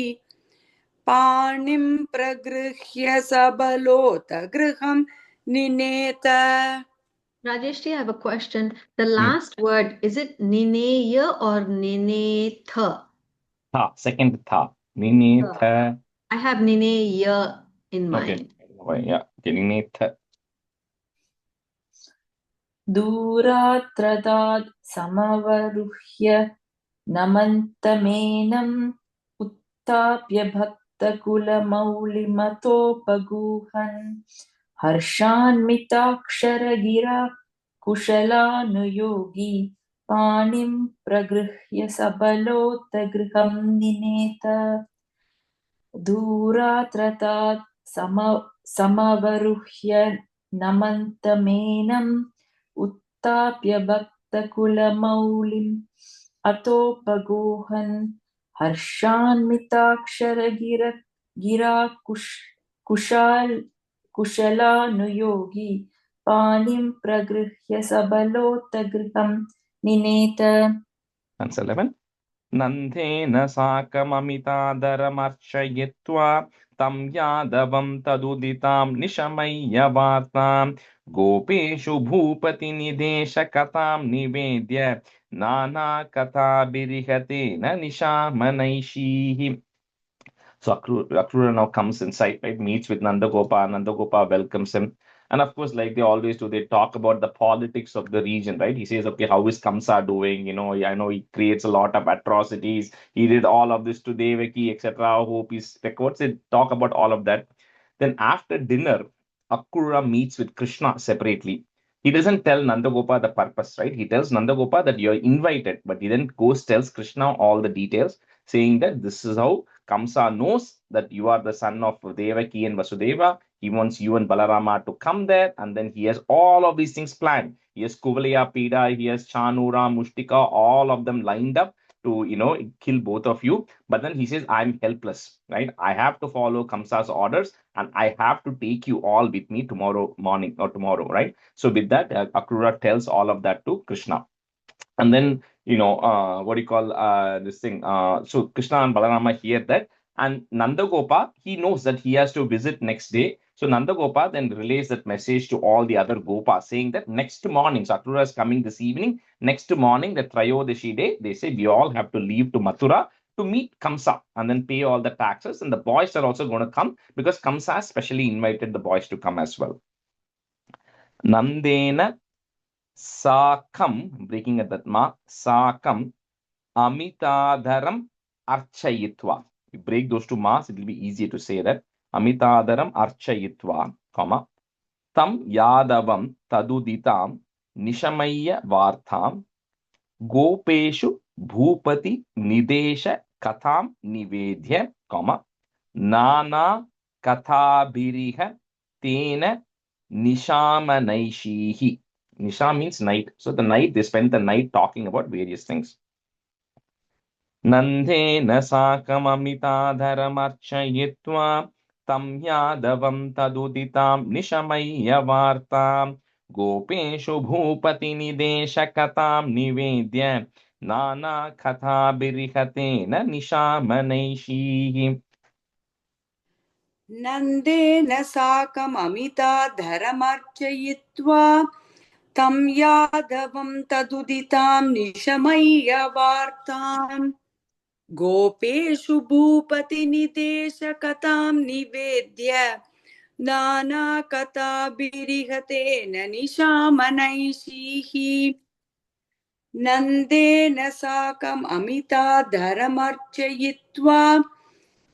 पाणिं प्रगृह्य सबलोत गृहं निनेत. Rajeshri, I have a question. The last word, is it nineya or ninetha? Tha, second tha. Ninetha. I have nineya in mind. Okay, yeah. Okay, Ninetha. दूरात्रदात् समवरुह्य नमन्तमेनम् उत्थाप्य भक्तकुलमौलिमतोपगूहन् हर्षान्विताक्षरगिरा कुशलानुयोगी पाणिं प्रगृह्य सबलोत्तगृहं निनेत दूरात्रतात् समवरुह्य नमन्तमेनम् उत्थाप्य भक्तकुलमौलिम् अतोपगूहन् हर्षान्विताक्षरगिरा कुशलानुयोगी पाणिं प्रगृह्य सबलोत्तगृहं निनेत. Answer 11. Nandena sakamamitadarmarchayitva tam yadavam taduditam nishamayyavartam gopeshu bhupati nidesha katam nivedya nana kata birihatena nishamanaishihi. So Akrura now comes inside, right, meets with Nandagopa. Nandagopa welcomes him. And of course, like they always do, they talk about the politics of the region, right? He says, okay, how is Kamsa doing? I know he creates a lot of atrocities. He did all of this to Devaki, etc. Hope he's records. They talk about all of that. Then after dinner, Akrura meets with Krishna separately. He doesn't tell Nandagopa the purpose, right? He tells Nandagopa that you're invited, but he then tells Krishna all the details, saying that this is how Kamsa knows that you are the son of Devaki and Vasudeva. He wants you and Balarama to come there, and then he has all of these things planned. He has Kuvalaya Pida, he has Chanura, Mushtika, all of them lined up to, kill both of you. But then he says, I'm helpless, right? I have to follow Kamsa's orders, and I have to take you all with me tomorrow morning or tomorrow, right? So with that, Akrura tells all of that to Krishna. And then, what do you call this thing? So Krishna and Balarama hear that. And Nandagopa, he knows that he has to visit next day. So Nandagopa then relays that message to all the other Gopas, saying that next morning, so Akrura is coming this evening, next morning, the Trayodashi day, they say we all have to leave to Mathura to meet Kamsa and then pay all the taxes. And the boys are also going to come because Kamsa has specially invited the boys to come as well. Nandena Sakam, breaking at that ma, Sakam Amitadaram Archayitva. You break those two mas, it will be easier to say that. Amitadaram Archayitva, comma. Tam Yadavam Taduditam Nishamaya Vartham Gopeshu Bhupati Nidesha Katham Nivedya, comma. Nana Kathabiriha Tena Nishamanaishihi. Nisha means night. So the night, they spent the night talking about various things. Nandena sakamamitadharam tam yadavam taduditam nishamaya vartam gopeshu bhupati nideshakatam nivedya nana katha birihatena nishamanaishihi. नन्देन साकममिताधरमर्चयित्वा तं यादवं तदुदितां निशमय्यवार्ताम् गोपेषु भूपतिनिदेशकथां निवेद्य नानाकथाभिरिहतेन निशामनैषीः नन्देन साकम् अमिताधरमर्चयित्वा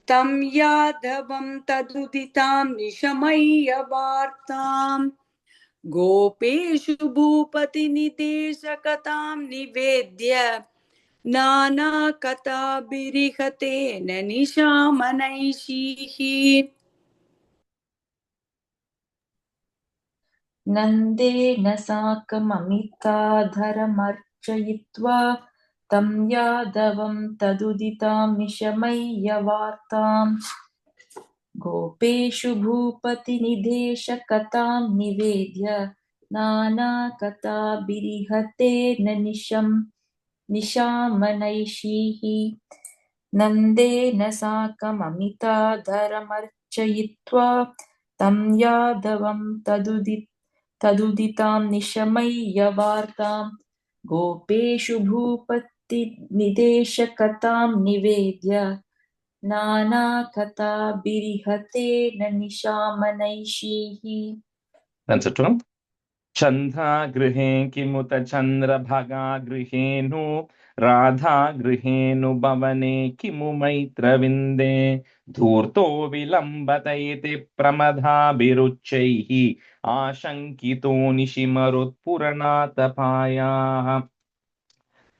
तं यादवं तदुदितां निशमय्यवार्ताम् गोपेषु भूपतिनिदेशकथां निवेद्य नानाकथाभिरिहतेन निशामनैषीः नन्देन साकममिताधरमर्चयित्वा तं यादवं तदुदितां निशमय्यवार्ताम् गोपेषु भूपतिनिदेशकथां निवेद्य नानाकथाभिरिहतेन निशामनैषीः नन्देन साकममिताधरमर्चयित्वा तं यादवं तदुदितां निशमय्यवार्ताम् गोपेषु भूपतिनिदेशकथां निवेद्य नानाकथाभिरिहतेन निशामनैषीः. That's it. Chandra grihe kimuta chandra bhaga grihenu radha grihenu bhavane kimu maitra vinde dhurto vilambataite pramadha biruchaihi ashankito nishimarut puranatapaya.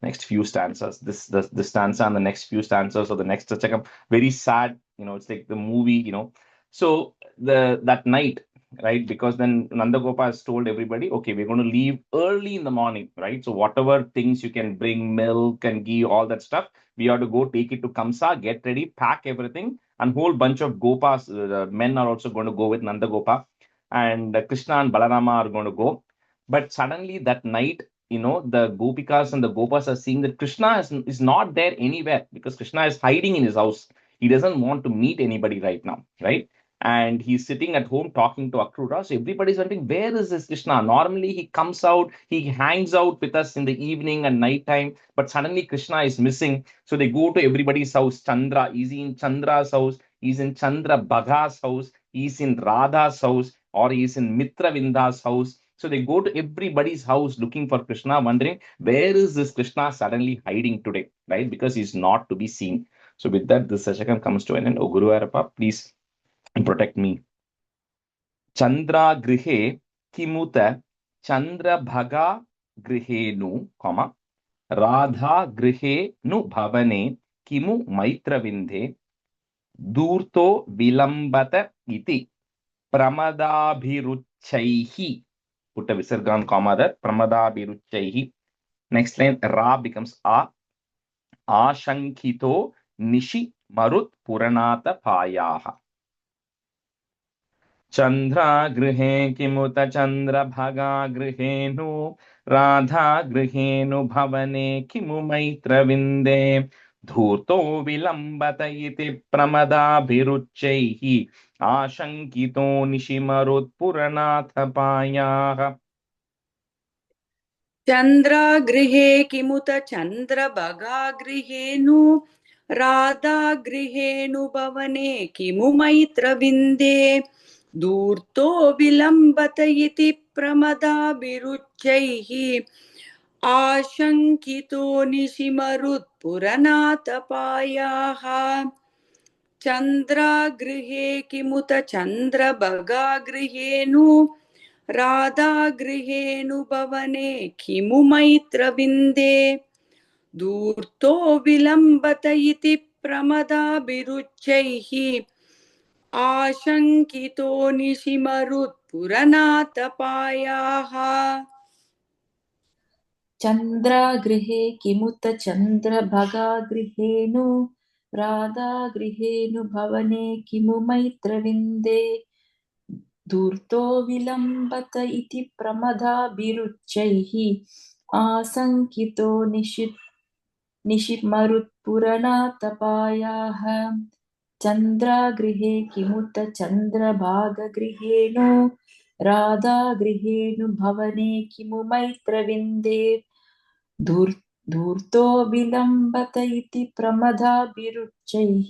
Next few stanzas, this stanza and the next few stanzas of the next Dasakam, very sad, it's like the movie, So that night, right? Because then Nandagopa has told everybody, okay, we're going to leave early in the morning, right? So whatever things you can bring, milk and ghee, all that stuff, we have to go take it to Kamsa, get ready, pack everything, and whole bunch of Gopas, men are also going to go with Nandagopa, and Krishna and Balarama are going to go. But suddenly that night, the Gopikas and the Gopas are seeing that Krishna is not there anywhere because Krishna is hiding in his house. He doesn't want to meet anybody right now, right? And he's sitting at home talking to Akrura. So everybody's wondering, where is this Krishna? Normally he comes out, he hangs out with us in the evening and night time, but suddenly Krishna is missing. So they go to everybody's house. Chandra, he's in Chandra's house, he's in Chandra Bhaga's house, he's in Radha's house, or he's in Mitra Vinda's house. So they go to everybody's house looking for Krishna, wondering, where is this Krishna suddenly hiding today, right? Because he's not to be seen. So with that, this Dasakam comes to an end. O Guru Arapa, please protect me. Chandra grihe kimuta Chandra bhaga grihenu, comma, Radha grihe nu bhavane kimu maitra vindhe durto vilambata iti pramadabhiruchaihi. Put a visargan comma there. Pramadabhiruchaihi. Next line, Ra becomes A. Ashankito nishi marut puranata payaha. Chandra grihe kimuta Chandra bhaga grihenu Radha grihenu bhavane kimu maitra vinde dhurto vilambata iti pramadabhiruchaihi ashankito nishimarut puranatha payaha. चन्द्रागृहे किमुत चन्द्रभगागृहेनु राधागृहेऽनुभवने किमु मैत्रविन्दे धूर्तो विलम्बत इति प्रमदाभिरुच्चैः आशङ्कितो निशिमरुत्पुरनाथपायाः चन्द्रागृहे किमुत चन्द्रभगागृहेनु राधागृहेऽनुभवने किमु मैत्रविन्दे धूर्तो विलम्बत इति प्रमदाभिरुच्चैः आशङ्कितो निशिमरुत्पुरनाथपायाः चन्द्रागृहे किमुत चन्द्रभगागृहेनु राधागृहेनु भवने किमु मैत्रविन्दे धूर्तो विलम्बत इति प्रमदाभिरुच्चैः आशङ्कितो निशिमरुत्पुरनाथपायाः चन्द्रागृहे किमुत चन्द्रभागगृहेनु राधागृहेनु भवने किमु मैत्रविन्दे धूर्तो विलम्बत इति प्रमदाभिरुच्चैः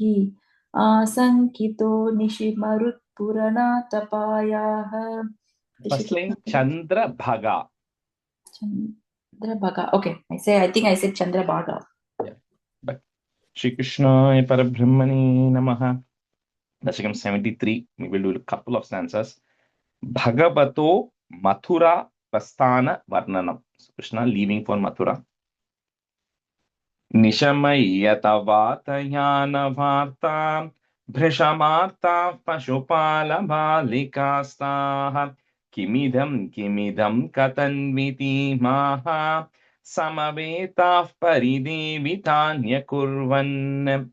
आशङ्कितो निशिमरुत्पुरनाथपायाः First line, Chandra Bhaga. Chandrabhaga. Okay, I think I said Chandrabhaga. Yeah. But Shri Krishna Parabrahmani Namaha. Dasakam 73. We will do a couple of stanzas. Bhagavato Mathura Prasthana Varnanam. So Krishna leaving for Mathura. Nishamayatavatayana Bhrishamarta Pashupala Balikastah Kimidam Katanviti Maha Samavetah Paridevitanya Kurvan.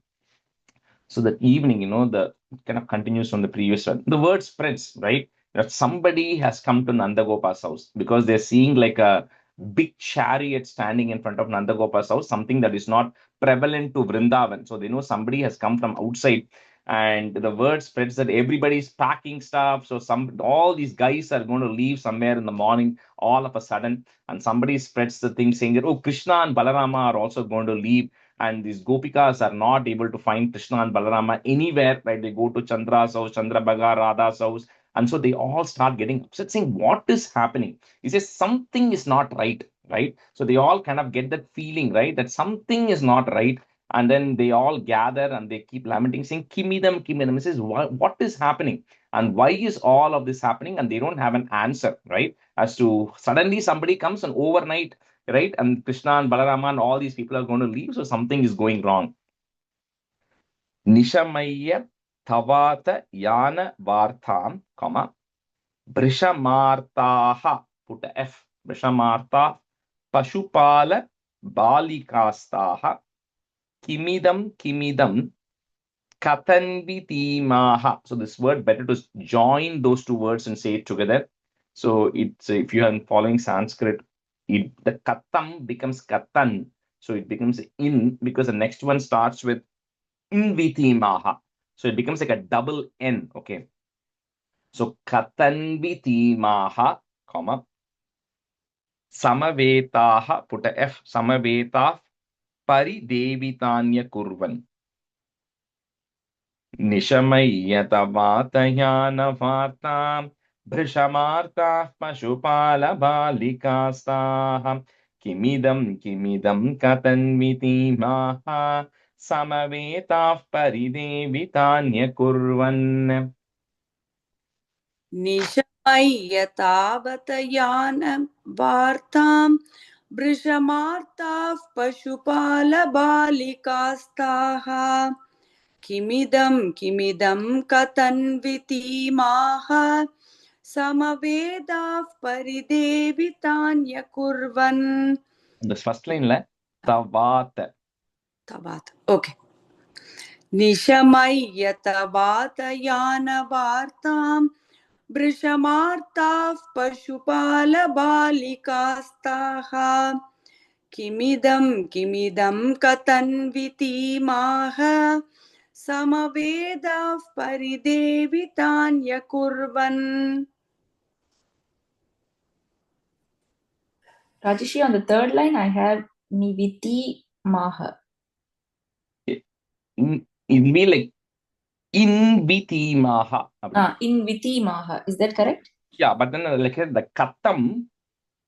So that evening, the kind of continues from the previous one. The word spreads, right? That somebody has come to Nandagopa's house because they're seeing like a big chariot standing in front of Nandagopa's house, something that is not prevalent to Vrindavan. So they know somebody has come from outside, and the word spreads that everybody's packing stuff. So all these guys are going to leave somewhere in the morning, all of a sudden, and somebody spreads the thing saying that, oh, Krishna and Balarama are also going to leave. And these Gopikas are not able to find Krishna and Balarama anywhere, right? They go to Chandra's house, Chandrabhaga, Radha's house. And so they all start getting upset, saying, what is happening? He says, something is not right, right? So they all kind of get that feeling, right? That something is not right. And then they all gather and they keep lamenting, saying, Kimidam, Kimidam. He says, what is happening? And why is all of this happening? And they don't have an answer, right? As to suddenly somebody comes and overnight, right? And Krishna and Balarama and all these people are going to leave. So something is going wrong. Nishamaya Tavata Yana Vartham, Brishamartaha, put a F, Brishamarta, Pashupala Balikastaha, Kimidam, Katanvitimaha. So this word, better to join those two words and say it together. So it's, if you are following Sanskrit, the katam becomes katan. So it becomes in because the next one starts with invitimaha. So it becomes like a double N. Okay. So katanvitimaha, samavetaha, put a F, samaveta paridevitanya kurvan. Nishamayatavatayana Brishamarta Pashupala Balikastah Kimidam Katanviti Maha Samavetah Paridevitanya Kurvan. निशमय्यतावतयान वार्तां वृषमार्ताः पशुपालबालिकास्ताः किमिदं कथन्वितीमाः समवेदाः परिदेवितान्यकुर्वन्. This first line la Tavat. Okay. निशमय्यतवातयान वार्तां वृषमार्ताः पशुपालबालिकास्ताः किमिदं कथन्वितीमाः समवेदाः परिदेवितान्यकुर्वन्. Rajeshi, on the third line, I have Niviti Maha. it'll be like in vitimaha. In vitimaha. Is that correct? Yeah, but then like the katam,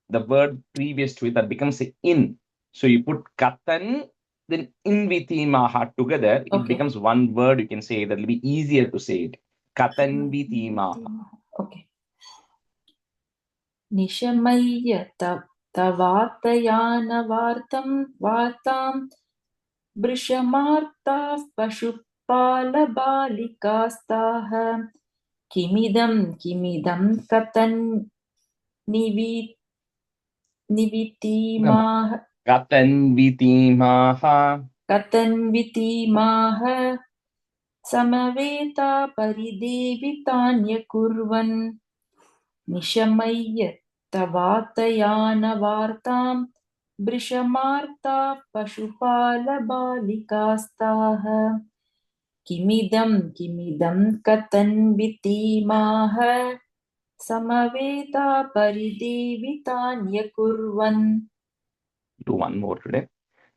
the word previous to it, that becomes a in. So you put katan, then in vitimaha together, it Okay. becomes one word. You can say that will be easier to say it. Katan vitimaha. Okay. Nishamayya vartam Brishamarta Pashupalabalikastah Kimidam Katan Nivitimah Katan vitimaha. Samaveta Paridevitanya Kurvan Nishamayya Tavatayana Vartam Brishamarta Pashupalabalikastah Kimidam Katan Vitimaha Samaveta Paridevitanya Kurvan. Do one more today.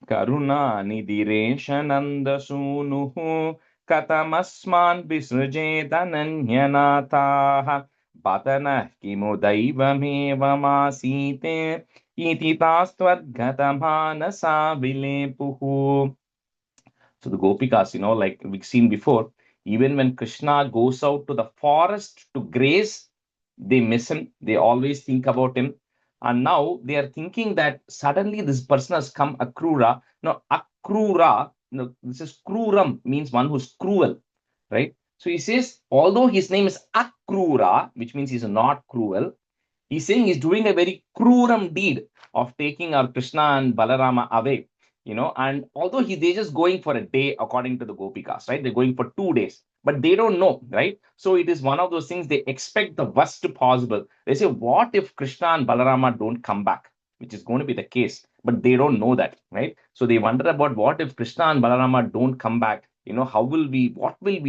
Karuna nidireshananda sunuhu katamasman visrujetananyanathah patanah kimu daivamevamaasite iti tastvadgatamanasa vilepuhu. So the Gopikas, like we've seen before, even when Krishna goes out to the forest to graze, they miss him. They always think about him. And now they are thinking that suddenly this person has come Akrura. Now, Akrura, this is Kruram, means one who's cruel, right? So he says, although his name is Akrura, which means he's not cruel, he's saying he's doing a very cruelam deed of taking our Krishna and Balarama away. And although they're just going for a day, according to the Gopikas, right? They're going for 2 days, but they don't know, right? So it is one of those things they expect the worst possible. They say, what if Krishna and Balarama don't come back? Which is going to be the case, but they don't know that, right? So they wonder about what if Krishna and Balarama don't come back? What will we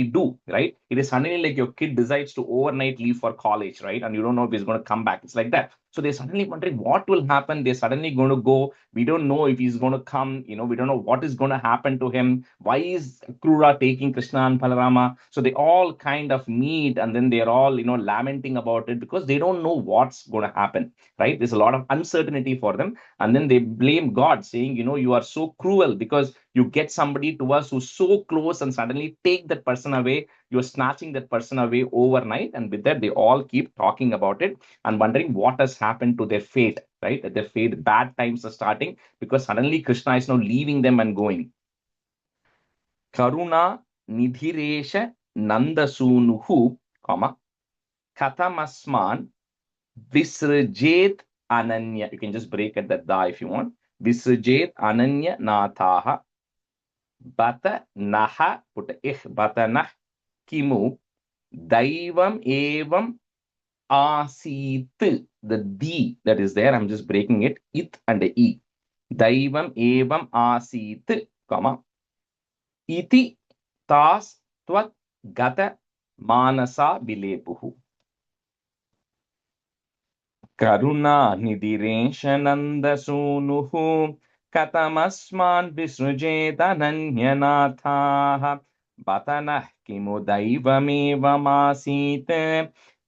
do, right? It is suddenly like your kid decides to overnight leave for college, right? And you don't know if he's going to come back. It's like that. So they're suddenly wondering what will happen. They're suddenly going to go. We don't know if he's going to come. We don't know what is going to happen to him. Why is Krura taking Krishna and Balarama? So they all kind of meet and then they're all, lamenting about it because they don't know what's going to happen, right? There's a lot of uncertainty for them. And then they blame God, saying, you are so cruel because you get somebody to us who's so close and suddenly take that person away. You're snatching that person away overnight. And with that, they all keep talking about it and wondering what has happened to their fate, right? That their fate, bad times are starting because suddenly Krishna is now leaving them and going. Karuna nidhiresha nandasunuhu, katamasman visrajet ananya. You can just break at that da if you want. Visrajet ananya nathaha bata naha, put ich, bata nah kimu daivam evam asit. The D that is there, I'm just breaking it, it and the E. Daivam evam asit, iti tas tvat gata manasa vilepuhu. Karuna nidireshananda sunuhu katamasman visrujetananyanathah batanah kimu daivamevamasit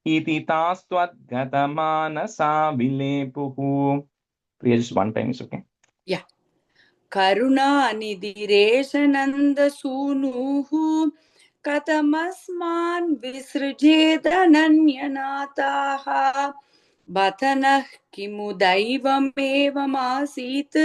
iti tastvatgatamanasa vilepuhu. Just one time is okay. Yeah. Karuna nidireshananda sunuhu katamasman visrujedananyanathah batanah kimu daivamevamasit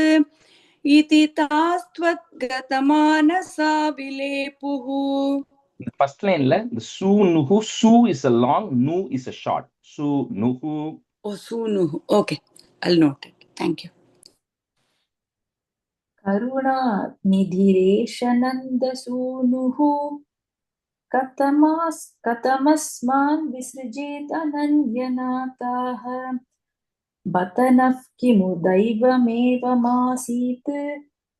iti tastvatgatamanasa vilepuhu. The first line, the su nuhu, su is a long, nu is a short. Su nuhu. Oh, su nuhu. Okay, I'll note it. Thank you. Karuna nidhireshananda sunuhu katamasman visrijet ananyanathah batanaf kimu daivamevamasit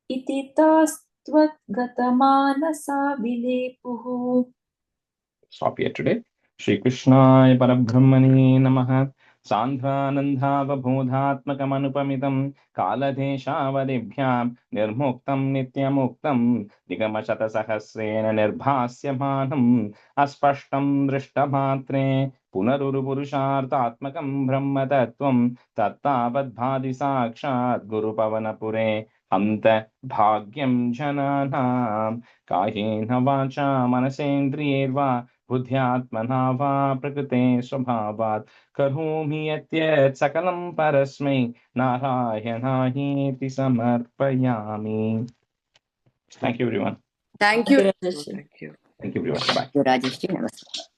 iti tastvat gatamanasa vilepuhu. Stop here today. Shri Krishna Parabrahmane Namaha. सान्द्रानन्दावबोधात्मकमनुपमितं कालदेशावधिभ्यां निर्मुक्तं नित्यमुक्तं निगमशतसहस्रेण निर्भास्यमानम् अस्पष्टं दृष्टमात्रे पुनरुरुपुरुषार्थात्मकं ब्रह्मतत्त्वं तत्तावद्भाति साक्षात् गुरुपवनपुरे हन्त भाग्यं जनानां कायेन वाचा मनसेन्द्रियैर्वा बुद्ध्यात्मना वा प्रकृते स्वभावात् करोमि यद्यत् सकलं परस्मै नारायणायेति समर्पयामि. Thank you everyone. Thank you. Thank you. Thank you everyone. Bye. Rajesh ji, namaste.